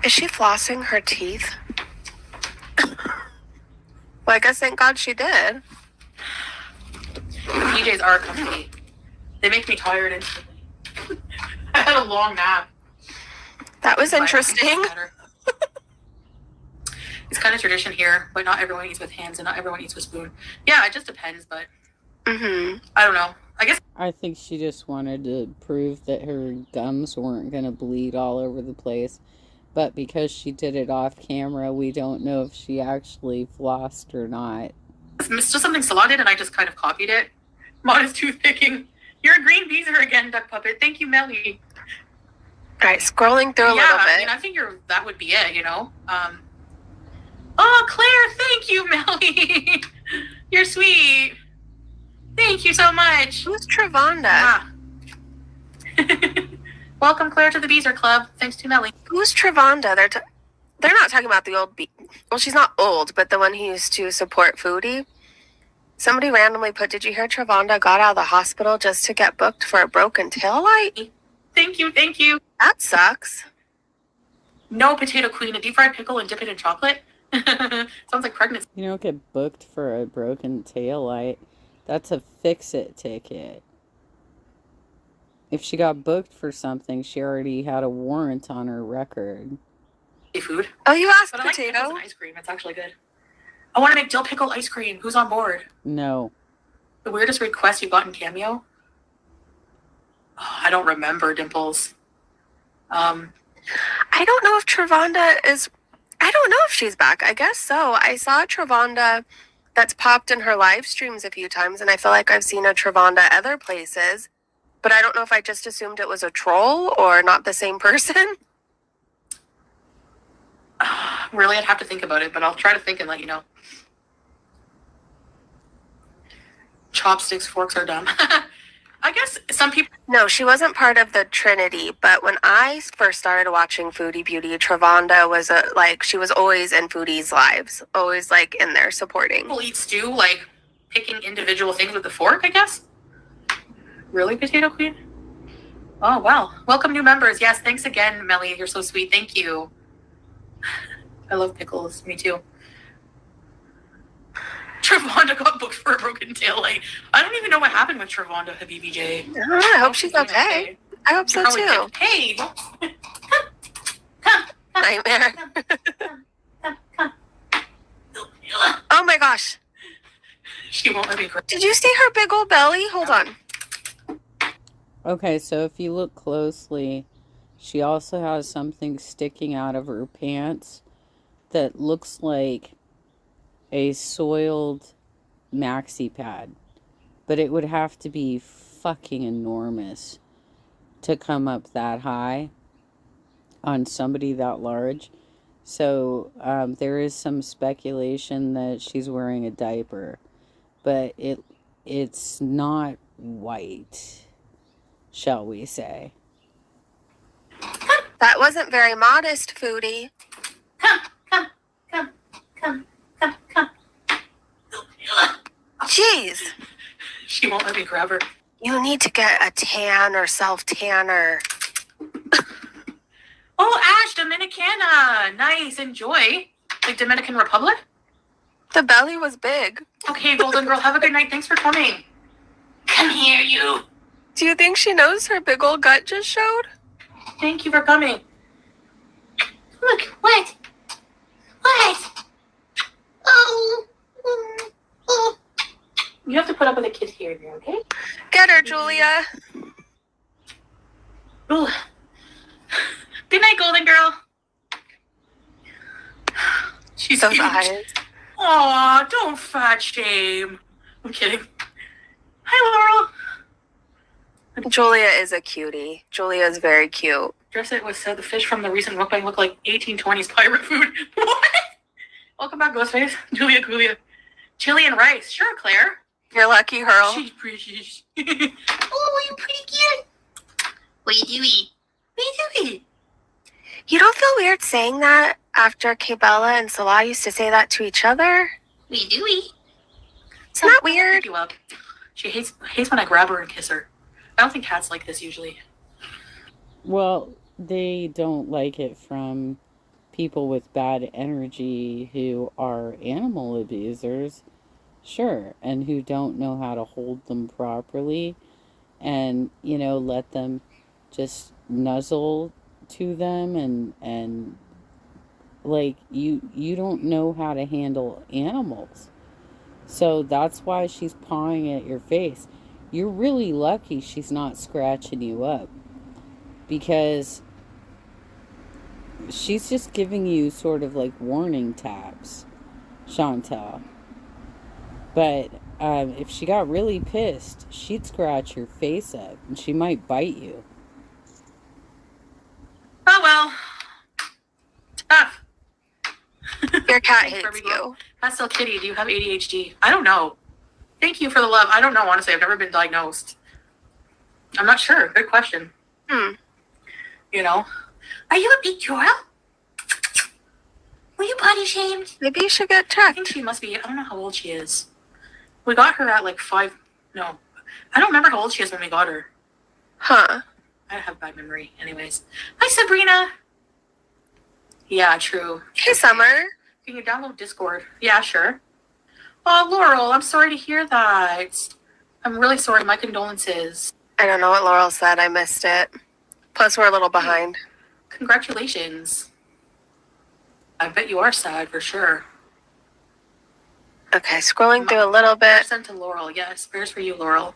Is she flossing her teeth? Well, I guess thank God she did. PJs are comfy. They make me tired instantly. I had a long nap. That was interesting. It's kind of tradition here, but not everyone eats with hands and not everyone eats with spoon. Yeah, it just depends, but I don't know. I guess I think she just wanted to prove that her gums weren't going to bleed all over the place. But because she did it off camera, we don't know if she actually flossed or not. it's just something Salah did, and I just kind of copied it. Modest toothpicking. You're a green beezer again, Duck Puppet. Thank you, Melly. All right, scrolling through a little bit. I mean, I figure that would be it, you know? Oh, Claire, thank you, Melly. You're sweet. Thank you so much. Who's Travanda? Ah. Welcome, Claire, to the Beezer Club. Thanks to Melly. Who's Travanda? They're not talking about the old well, she's not old, but the one who used to support Foody. Somebody randomly put, did you hear Travanda got out of the hospital just to get booked for a broken taillight? Thank you, thank you. That sucks. No, Potato Queen, a deep fried pickle and dip it in chocolate. Sounds like pregnancy. You don't get booked for a broken taillight. That's a fix-it ticket. If she got booked for something, she already had a warrant on her record. Food. Oh, you asked But I like Potato? pickles and ice cream. It's actually good. I want to make dill pickle ice cream. Who's on board? No. The weirdest request you've gotten Cameo? Oh, I don't remember, Dimples. I don't know if Travanda is... I don't know if she's back. I guess so. I saw a Travanda that's popped in her live streams a few times, and I feel like I've seen a Travanda other places. But I don't know if I just assumed it was a troll or not the same person. Really, I'd have to think about it, but I'll try to think and let you know. Chopsticks, forks are dumb. I guess some people... No, she wasn't part of the Trinity, but when I first started watching Foody Beauty, Travanda was she was always in Foody's lives, always like in there supporting. People eat stew, like picking individual things with the fork, I guess. Really, Potato Queen? Oh, wow. Welcome, new members. Yes, thanks again, Melly. You're so sweet. Thank you. I love pickles. Me too. Travanda got booked for a broken taillight. I don't even know what happened with Travanda, Habibi J. I hope she's okay. I hope so too. Hey, Nightmare. Oh my gosh. She won't let me cry. Did you see her big old belly? Hold on. Okay, so if you look closely, she also has something sticking out of her pants that looks like a soiled maxi pad. But it would have to be fucking enormous to come up that high on somebody that large. So there is some speculation that she's wearing a diaper. But it's not white, shall we say. That wasn't very modest, Foody. Come. Jeez. She won't let me grab her. You need to get a tan or self-tanner. Oh, Ash, Dominicana. Nice. Enjoy. Like Dominican Republic? The belly was big. Okay, Golden Girl, have a good night. Thanks for coming. Come here, you. Do you think she knows her big old gut just showed? Thank you for coming. Look, what? Oh. You have to put up with a kid here, okay? Get her, Julia. Ooh. Good night, Golden Girl. She's Those huge. eyes. Aw, don't fat shame. I'm kidding. Hi, Laurel. Julia is a cutie. Julia is very cute. Dress it was said the fish from the recent mukbang look like 1820s pirate food. What? Welcome back, Ghostface. Julia. Chili and rice. Sure, Claire. You're lucky, Hurl. She's pretty. Oh, you're pretty cute. What you doing? You don't feel weird saying that after Cabela and Salah used to say that to each other? What you doing? Isn't that weird? You up. She hates when I grab her and kiss her. I don't think cats like this usually. Well, they don't like it from people with bad energy who are animal abusers, sure, and who don't know how to hold them properly and, let them just nuzzle to them and like you don't know how to handle animals. So that's why she's pawing at your face. You're really lucky she's not scratching you up, because she's just giving you sort of like warning taps, Chantel. But if she got really pissed, she'd scratch your face up and she might bite you. Oh well. Tough. Your cat hates you. Pastel Kitty, do you have ADHD? I don't know. Thank you for the love. I don't know, honestly. I've never been diagnosed. I'm not sure. Good question. You know, are you a big girl? Were you body shamed? Maybe you should get I checked. think she must be. I don't know how old she is. We got her at like 5. No, I don't remember how old she is when we got her. Huh. I have bad memory. Anyways. Hi, Sabrina. Yeah, true. Hey, Summer. Can you download Discord? Yeah, sure. Oh, Laurel, I'm sorry to hear that. I'm really sorry. My condolences. I don't know what Laurel said. I missed it. Plus, we're a little behind. Congratulations. I bet you are sad for sure. Okay, scrolling through a little bit. Sent to Laurel. Yes, prayers for you, Laurel.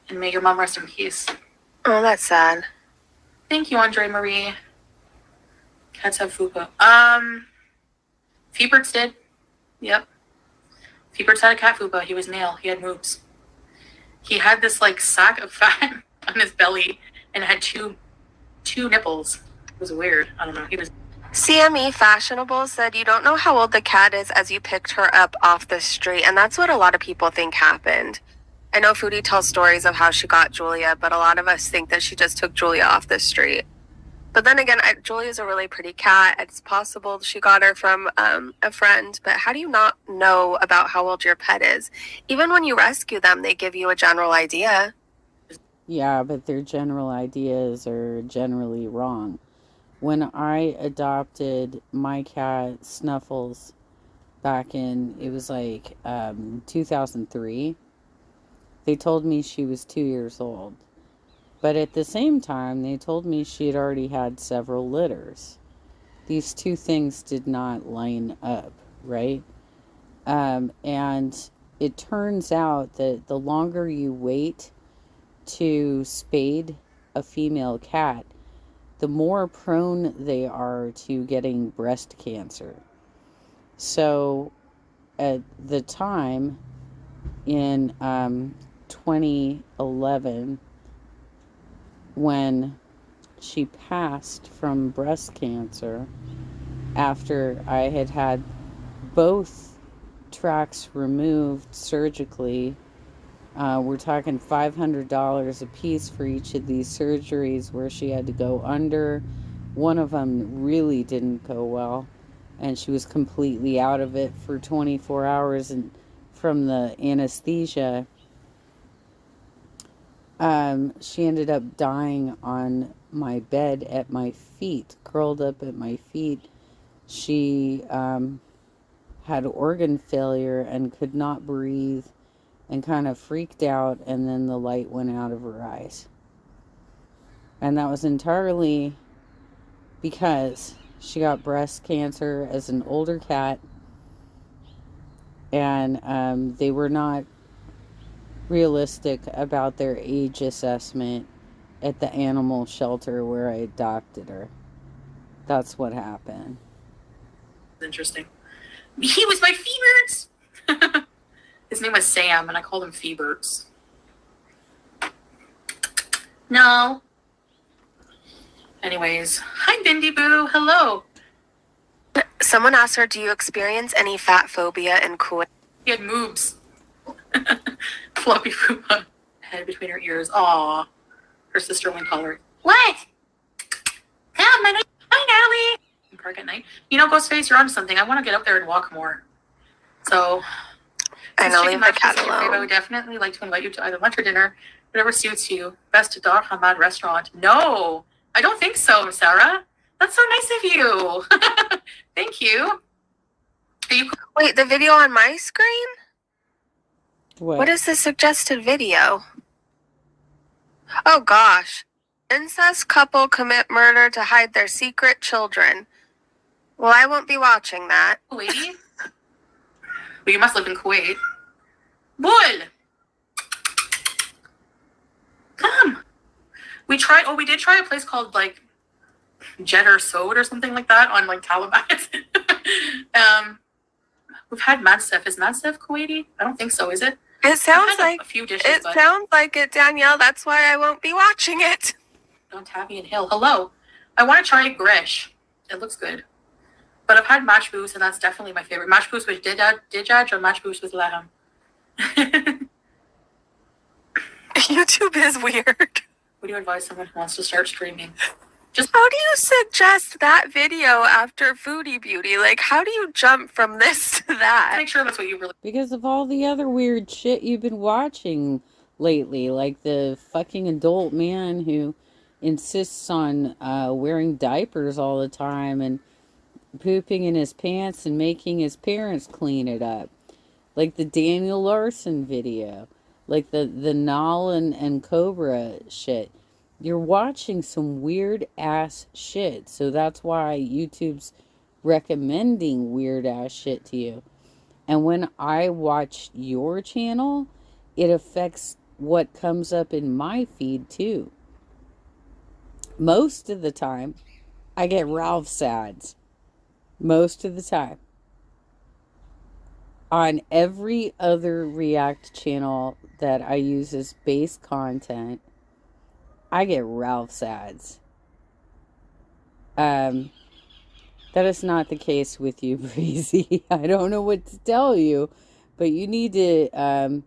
And may your mom rest in peace. Oh, that's sad. Thank you, Andre Marie. Cats have fupa. Feeberts did. Yep. Feeberts had a cat fupa. He was male. He had moobs. He had this like sack of fat on his belly and had two nipples. It was weird. I don't know. He was. CME Fashionable said you don't know how old the cat is as you picked her up off the street, and that's what a lot of people think happened. I know Foody tells stories of how she got Julia, but a lot of us think that she just took Julia off the street. But then again, Julia's a really pretty cat. It's possible she got her from a friend, but how do you not know about how old your pet is? Even when you rescue them, they give you a general idea. Yeah, but their general ideas are generally wrong. When I adopted my cat Snuffles back in, it was like 2003, they told me she was 2 years old. But at the same time, they told me she had already had several litters. These two things did not line up, right? And it turns out that the longer you wait to spade a female cat, the more prone they are to getting breast cancer. So at the time, in 2011, when she passed from breast cancer after I had had both tracts removed surgically. We're talking $500 a piece for each of these surgeries where she had to go under. One of them really didn't go well, and she was completely out of it for 24 hours and from the anesthesia. She ended up dying on my bed at my feet, curled up at my feet. She had organ failure and could not breathe and kind of freaked out, and then the light went out of her eyes. And that was entirely because she got breast cancer as an older cat, and they were not realistic about their age assessment at the animal shelter where I adopted her. That's what happened. Interesting. He was my Feeberts. His name was Sam, and I called him Feeberts. No. Anyways, hi Bindi Boo. Hello. Someone asked her, do you experience any fat phobia in Kuwait? He had moobs. Floppy fupa. Head between her ears. Aw. Her sister went color. What? Come, my name. Hi, Natalie. In park at night. You know, Ghostface, you're onto something. I want to get up there and walk more. So, I know, leave the cat I alone. would definitely like to invite you to either lunch or dinner, whatever suits you. Best to Dar Hamad restaurant. No, I don't think so, Sarah. That's so nice of you. Thank you. Are you? Wait, the video on my screen? What? What is the suggested video? Oh gosh. Incest couple commit murder to hide their secret children. Well, I won't be watching that. Kuwaiti? Well, you must live in Kuwait. Bull! Come! We did try a place called, like, Jet or Sode or something like that on, like, Taliban. We've had Madstef. Is Madstef Kuwaiti? I don't think so, is it? It sounds like a few dishes, it but sounds like it, Danielle. That's why I won't be watching it. Don't Tabby and Hill. Hello. I want to try Gresh. It looks good. But I've had match boost, and that's definitely my favorite. Match boost with Dijaj or match boost with Laham. YouTube is weird. Would you advise someone who wants to start streaming? How do you suggest that video after Foody Beauty? Like, how do you jump from this to that? Make sure that's what you really... Because of all the other weird shit you've been watching lately, like the fucking adult man who insists on wearing diapers all the time and pooping in his pants and making his parents clean it up. Like the Daniel Larson video. Like the Nal and Cobra shit. You're watching some weird ass shit. So that's why YouTube's recommending weird ass shit to you. And when I watch your channel, it affects what comes up in my feed too. Most of the time, I get Ralph's ads. Most of the time. On every other React channel that I use as base content, I get Ralph's ads. That is not the case with you, Breezy. I don't know what to tell you, but you need to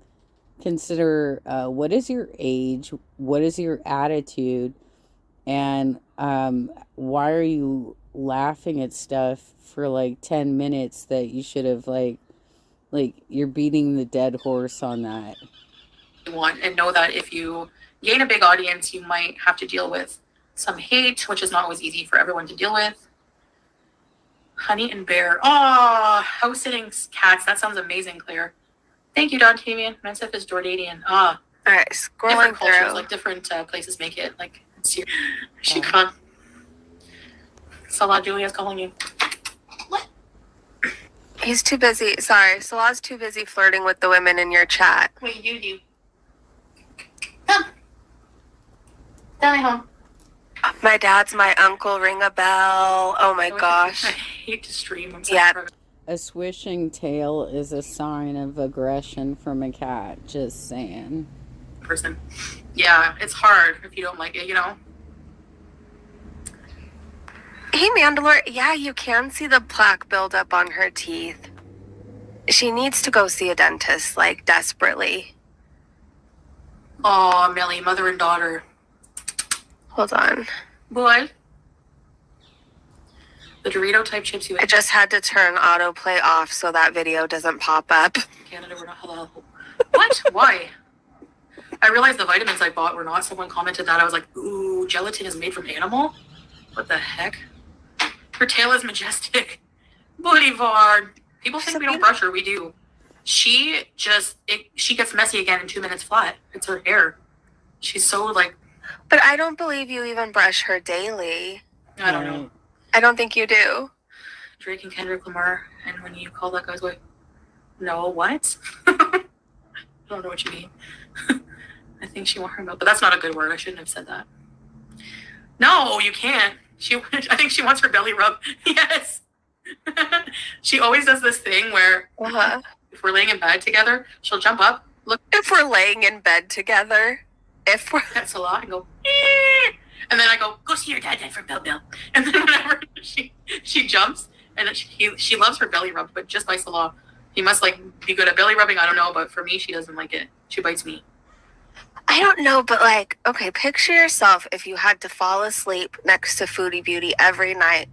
consider what is your age, what is your attitude, and why are you laughing at stuff for like 10 minutes that you should have like you're beating the dead horse on that. Want, and know that if you gain a big audience, you might have to deal with some hate, which is not always easy for everyone to deal with. Honey and Bear. Oh, house sitting cats. That sounds amazing, Claire. Thank you, Don Tavian. Mansef is Jordanian. All right, scrolling different cultures, through. like different places make it. Like, she can't. Salah, Julia's calling you. What? He's too busy. Sorry, Salah's too busy flirting with the women in your chat. Wait, you do. Come. Down home. My dad's my uncle. Ring a bell. Oh my gosh. I hate to stream. I'm Yeah. A swishing tail is a sign of aggression from a cat. Just saying. Person. Yeah, it's hard if you don't like it, you know? Hey, Mandalore. Yeah, you can see the plaque buildup on her teeth. She needs to go see a dentist, like, desperately. Oh, Melly, mother and daughter. Hold on. Boy. The Dorito type chips you I ate. just had to turn autoplay off so that video doesn't pop up. Canada, we're not halal. What? Why? I realized the vitamins I bought were not. Someone commented that. I was like, ooh, gelatin is made from animal? What the heck? Her tail is majestic. Boulevard. People think we don't brush her. We do. She gets messy again in 2 minutes flat. It's her hair. She's so like... But I don't believe you even brush her daily. I don't know. I don't think you do. Drake and Kendrick Lamar. And when you call that guy's way... No, what? I don't know what you mean. I think she wants her milk. But that's not a good word. I shouldn't have said that. No, you can't. I think she wants her belly rub. Yes. She always does this thing where if we're laying in bed together, she'll jump up, look. If we're laying in bed together, if we're... That's a lot, and go, eh! And then I go see your dad for Bill Bill. And then whenever she jumps, and then she loves her belly rub, but just by Salah. He must like be good at belly rubbing. I don't know, but for me, she doesn't like it. She bites me. I don't know, but like, okay, picture yourself if you had to fall asleep next to Foody Beauty every night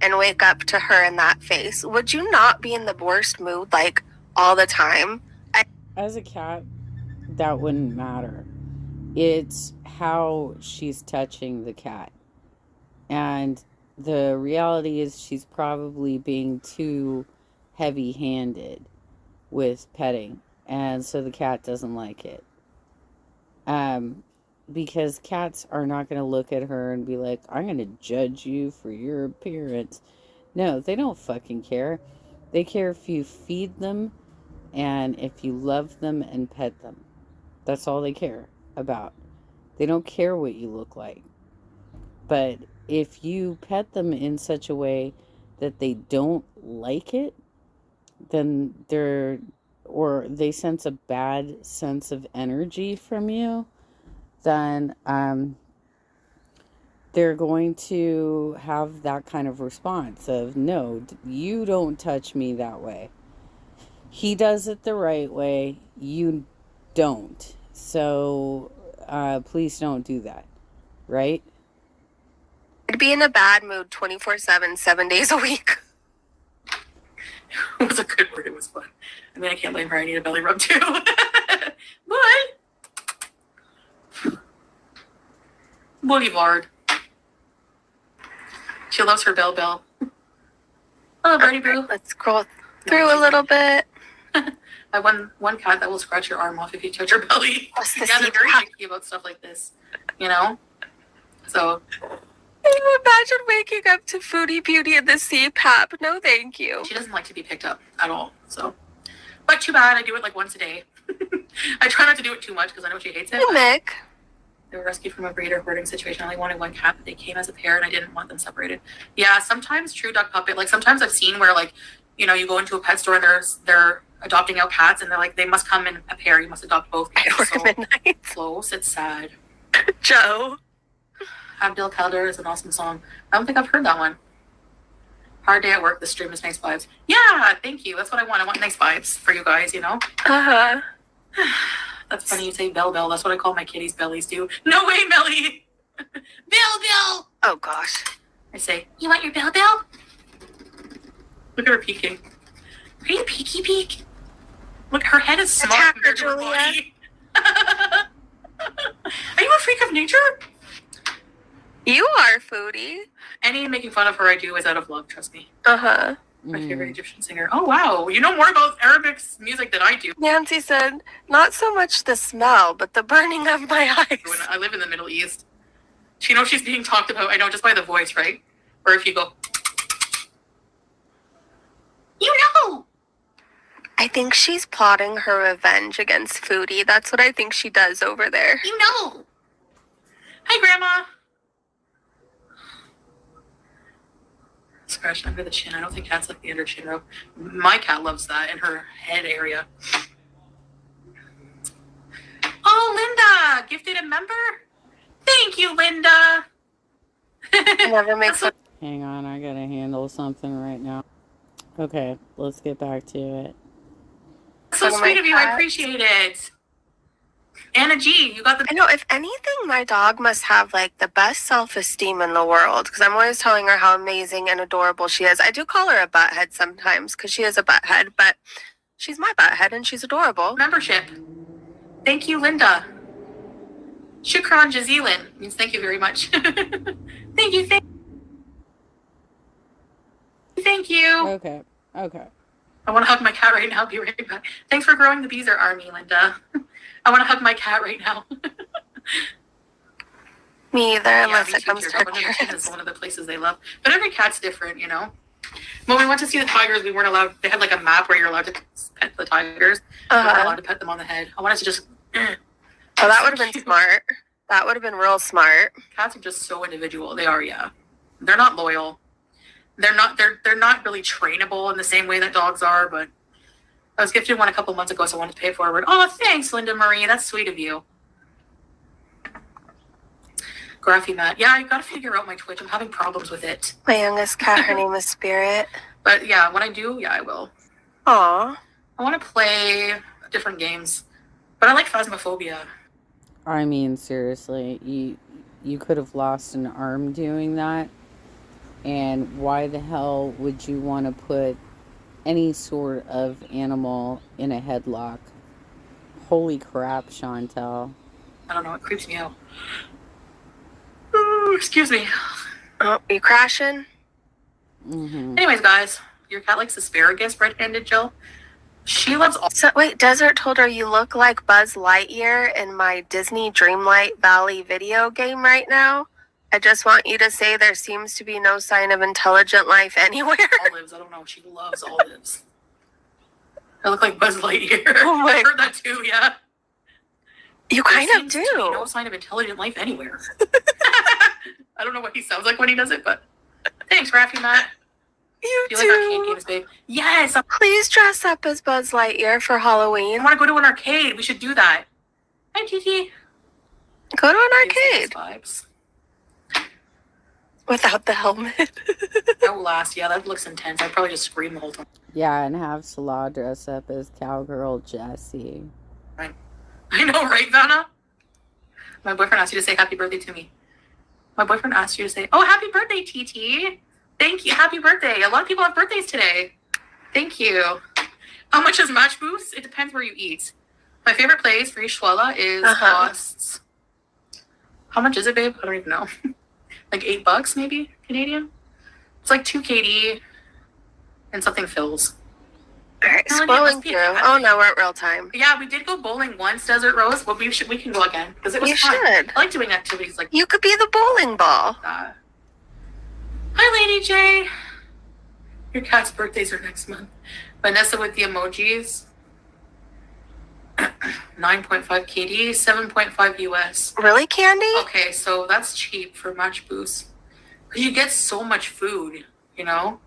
and wake up to her in that face. Would you not be in the worst mood, like, all the time? As a cat, that wouldn't matter. It's how she's touching the cat. And the reality is she's probably being too heavy-handed with petting. And so the cat doesn't like it. Because cats are not going to look at her and be like, I'm going to judge you for your appearance. No, they don't fucking care. They care if you feed them and if you love them and pet them. That's all they care about. They don't care what you look like. But if you pet them in such a way that they don't like it, then they sense a bad sense of energy from you, then they're going to have that kind of response of, no, you don't touch me that way. He does it the right way, you don't. So please don't do that. Right? I'd be in a bad mood 24/7, 7 days a week. It was a good word. It was fun. I mean, I can't blame her. I need a belly rub too. But Boulevard. She loves her Bell. Oh, Birdie Boo. Let's scroll through a little bit. I won one cat that will scratch your arm off if you touch her belly. What's the Yeah, they're very secret? picky about stuff like this, you know? So, Can you imagine waking up to Foody Beauty in the CPAP? No, thank you. she doesn't like to be picked up at all. So, but too bad. I do it like once a day. I try not to do it too much because I know she hates it. Hey, but Mick. they were rescued from a breeder hoarding situation. I only wanted one cat, but they came as a pair and I didn't want them separated. Yeah, sometimes true duck puppet. Like sometimes I've seen where like, you know, you go into a pet store and they're adopting out cats and they're like, they must come in a pair. You must adopt both I cats. work So midnight. close. It's sad. Joe. Abdul Calder is an awesome song. I don't think I've heard that one. Hard day at work. The stream is nice vibes. Yeah, thank you. That's what I want. I want nice vibes for you guys, you know? Uh-huh. That's funny you say Bell. That's what I call my kitties' bellies too. No way, Melly! Bell! Oh, gosh. I say, you want your Bell? Look at her peeking. Are you peek? Look, her head is small Attack compared her, to her Julia. body. Are you a freak of nature? You are Foodie. Any making fun of her I do is out of love, trust me. Uh-huh. My favorite Egyptian singer. Oh, wow. You know more about Arabic music than I do. Nancy said, not so much the smell, but the burning of my eyes. When I live in the Middle East. She knows she's being talked about. I know just by the voice, right? Or if you go, you know. I think she's plotting her revenge against Foodie. That's what I think she does over there. You know. Hi, Grandma. Scratch under the chin. I don't think cats like the under chin rub. My cat loves that in her head area. Oh, Linda, gifted a member? Thank you, Linda. Never makes That's a Hang on, I gotta handle something right now. Okay, let's get back to it. so One of my sweet of you. I cats. appreciate it. Anna G, you got the I know, if anything, my dog must have like the best self-esteem in the world because I'm always telling her how amazing and adorable she is. I do call her a butthead sometimes because she is a butthead, but she's my butthead and she's adorable. membership. Thank you, Linda. Shukran Jazilan means thank you very much. Thank you. Thank you. Okay. I want to hug my cat right now. Be right back. Thanks for growing the Beezer army, Linda. I want to hug my cat right now. Me either, unless me it too, comes to Teardrop. Under the chin appearance. is one of the places they love. But every cat's different, you know. When we went to see the tigers, we weren't allowed. They had like a map where you're allowed to pet the tigers. We weren't allowed to pet them on the head. I wanted to just. Oh, that would have been Cute. smart. That would have been real smart. Cats are just so individual. They are, yeah. They're not loyal. They're not really trainable in the same way that dogs are, but I was gifted one a couple months ago, so I wanted to pay it forward. Oh, thanks, Linda Marie. That's sweet of you. Graphy Matt. Yeah, I gotta figure out my Twitch. I'm having problems with it. My youngest cat, her name is Spirit. But yeah, when I do, yeah, I will. Aw. I want to play different games. But I like Phasmophobia. I mean, seriously, you could have lost an arm doing that. And why the hell would you want to put any sort of animal in a headlock? Holy crap, Chantel. I don't know, it creeps me out. Ooh, excuse me. Oh, you crashing? Anyways, guys, your cat likes asparagus, red-handed Jill. She loves all. So wait, Desert told her you look like Buzz Lightyear in my Disney Dreamlight Valley video game right now. I just want you to say there seems to be no sign of intelligent life anywhere. Olives. I don't know. She loves olives. I look like Buzz Lightyear. Oh my I heard that too, yeah. You There kind of seems to be no do. sign of intelligent life anywhere. I don't know what he sounds like when he does it, but thanks, Raffy Matt. You Do you like arcade do. games, babe? Yes. I Please dress up as Buzz Lightyear for Halloween. want to go to an arcade. We should do that. Hi, Titi. Go to an Gives arcade nice vibes. without the helmet. That will last. Yeah, that looks intense. I'd probably just scream the whole time. Yeah, and have Salah dress up as Cowgirl Jessie. I know, right, Vanna? My boyfriend asked you to say happy birthday to me. My boyfriend asked you to say, oh, happy birthday, TT. Thank you. Happy birthday. A lot of people have birthdays today. Thank you. How much is Match Boost? It depends where you eat. My favorite place for Ishwala is costs. How much is it, babe? I don't even know. Like $8 maybe Canadian. It's like 2 KD and something fills. All right, scrolling through. Oh no, we're at real time. Yeah, we did go bowling once, Desert Rose, but we can go again because it was fun. Should. I like doing activities like you could be the bowling ball. that. Hi, Lady J. Your cat's birthdays are next month. Vanessa with the emojis. 9.5 KD, 7.5 US. Really, Candy? Okay, so that's cheap for Match Boost. Because you get so much food, you know?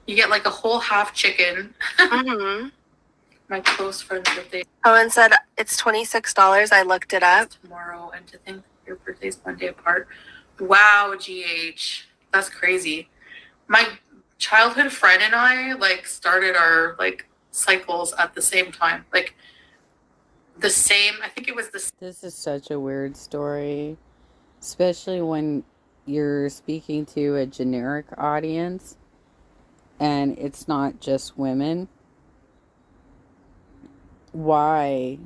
You get like a whole half chicken. Mm-hmm. My close friend's birthday. Owen said it's $26. I looked it up. Tomorrow, and to think your birthday's one day apart. Wow, GH. That's crazy. My childhood friend and I like started our like cycles at the same time. Like the same, I think it was the This is such a weird story, especially when you're speaking to a generic audience and it's not just women. Why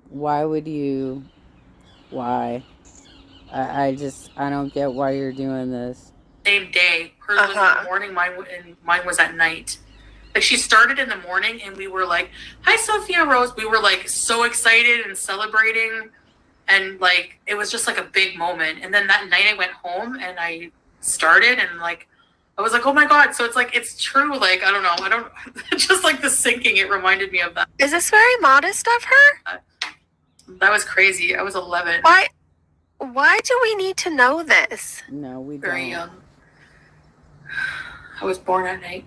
would you, why? I don't get why you're doing this. same day. Hers was in the morning, mine was at night. Like she started in the morning and we were like, hi Sophia Rose. We were like so excited and celebrating and like it was just like a big moment. And then that night I went home and I started and like I was like, oh my God. So it's like it's true, like I don't just like the sinking, it reminded me of that. Is this very modest of her? That was crazy. I was 11. Why do we need to know this? No, we don't. Very young. I was born at night.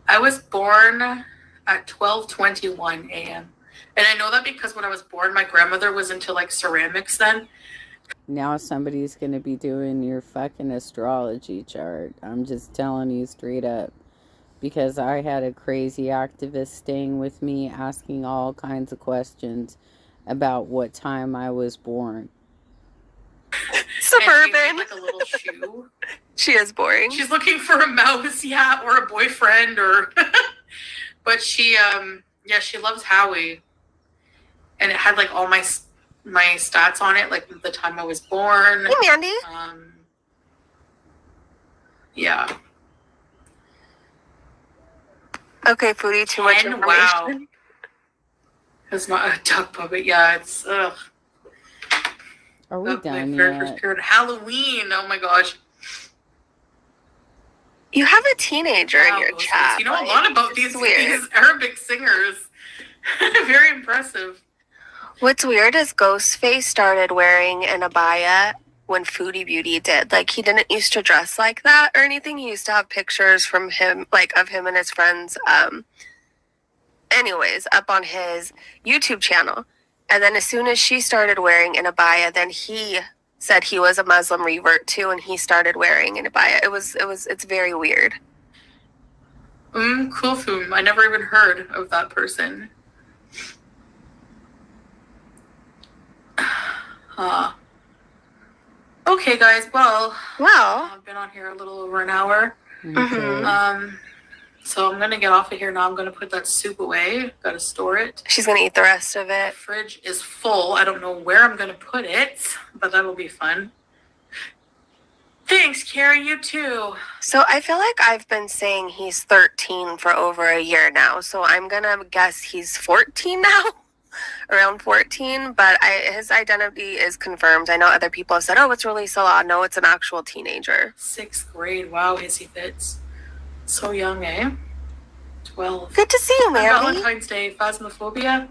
I was born at 12:21 a.m. And I know that because when I was born, my grandmother was into like ceramics then. Now somebody's going to be doing your fucking astrology chart. I'm just telling you straight up. Because I had a crazy activist staying with me asking all kinds of questions about what time I was born. Suburban. Like a little shoe. She is boring. She's looking for a mouse, yeah, or a boyfriend, or. But she loves Howie, and it had like all my stats on it, like the time I was born. Hey, Mandy. Yeah. Okay, Foodie, too much information. Wow. It's not a duck puppet. Yeah, it's ugh. Are we done very yet? first period. Halloween. Oh my gosh. You have a teenager in your chat. You know a lot about these Arabic singers. Very impressive. What's weird is Ghostface started wearing an abaya when Foody Beauty did. Like, he didn't used to dress like that or anything. He used to have pictures from him, like, of him and his friends, up on his YouTube channel. And then as soon as she started wearing an abaya, then he said he was a Muslim revert too, and he started wearing an abaya. It's very weird. Kulthum. I never even heard of that person. Okay, guys. Well, I've been on here a little over an hour. Okay. So I'm gonna get off of here now. I'm gonna put that soup away. Gotta store it. She's gonna eat the rest of The it. fridge is full. I don't know where I'm gonna put it, but that'll be fun. Thanks, Carrie. You too. So I feel like I've been saying he's 13 for over a year now. So I'm gonna guess he's 14 now. Around 14, but his identity is confirmed. I know other people have said, oh, it's really Salah. No, it's an actual teenager. 6th grade. Wow, Hissy Fits. So young, eh? 12. Good to see you, Mary. Valentine's Day, Phasmophobia.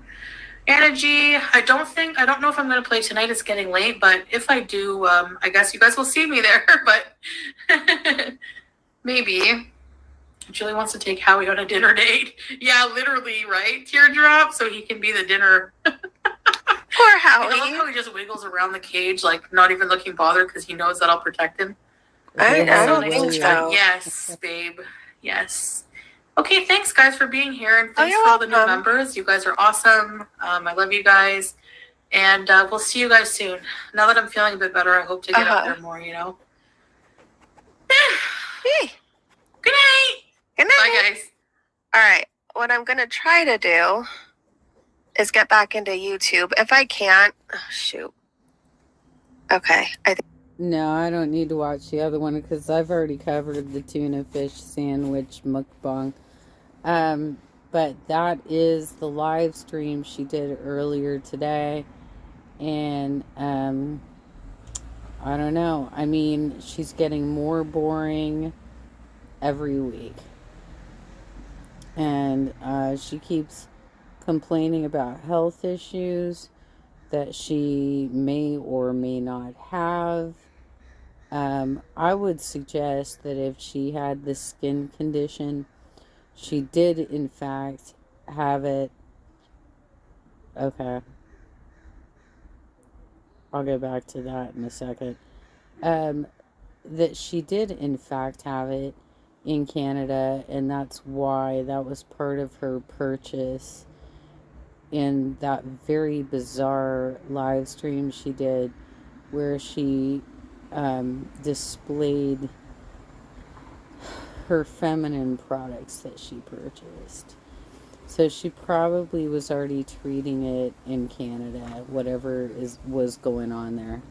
Anna G, I don't know if I'm going to play tonight. It's getting late, but if I do, I guess you guys will see me there, but maybe. Julie wants to take Howie on a dinner date. Yeah, literally, right? Teardrop, so he can be the dinner. Poor Howie. I love how he just wiggles around the cage, like not even looking bothered because he knows that I'll protect him. I don't Nice think to chat. so. Yes, babe. Yes. Okay, thanks guys for being here, and thanks you're for all the new welcome. members. You guys are awesome. I love you guys. And we'll see you guys soon. Now that I'm feeling a bit better, I hope to get up there more, you know? Hey. Good night. Good night. Bye, guys. All right. What I'm going to try to do is get back into YouTube. If I can't, oh, shoot. Okay. No, I don't need to watch the other one because I've already covered the tuna fish sandwich mukbang. But that is the live stream she did earlier today. And, I don't know. I mean, she's getting more boring every week. And she keeps complaining about health issues that she may or may not have. I would suggest that if she had the skin condition, she did in fact have it. Okay. I'll go back to that in a second. That she did in fact have it in Canada, and that's why that was part of her purchase in that very bizarre live stream she did where she displayed her feminine products that she purchased. So she probably was already treating it in Canada, whatever was going on there.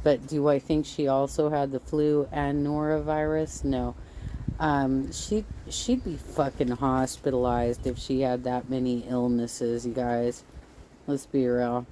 But do I think she also had the flu and norovirus? No. She'd be fucking hospitalized if she had that many illnesses, you guys. Let's be real.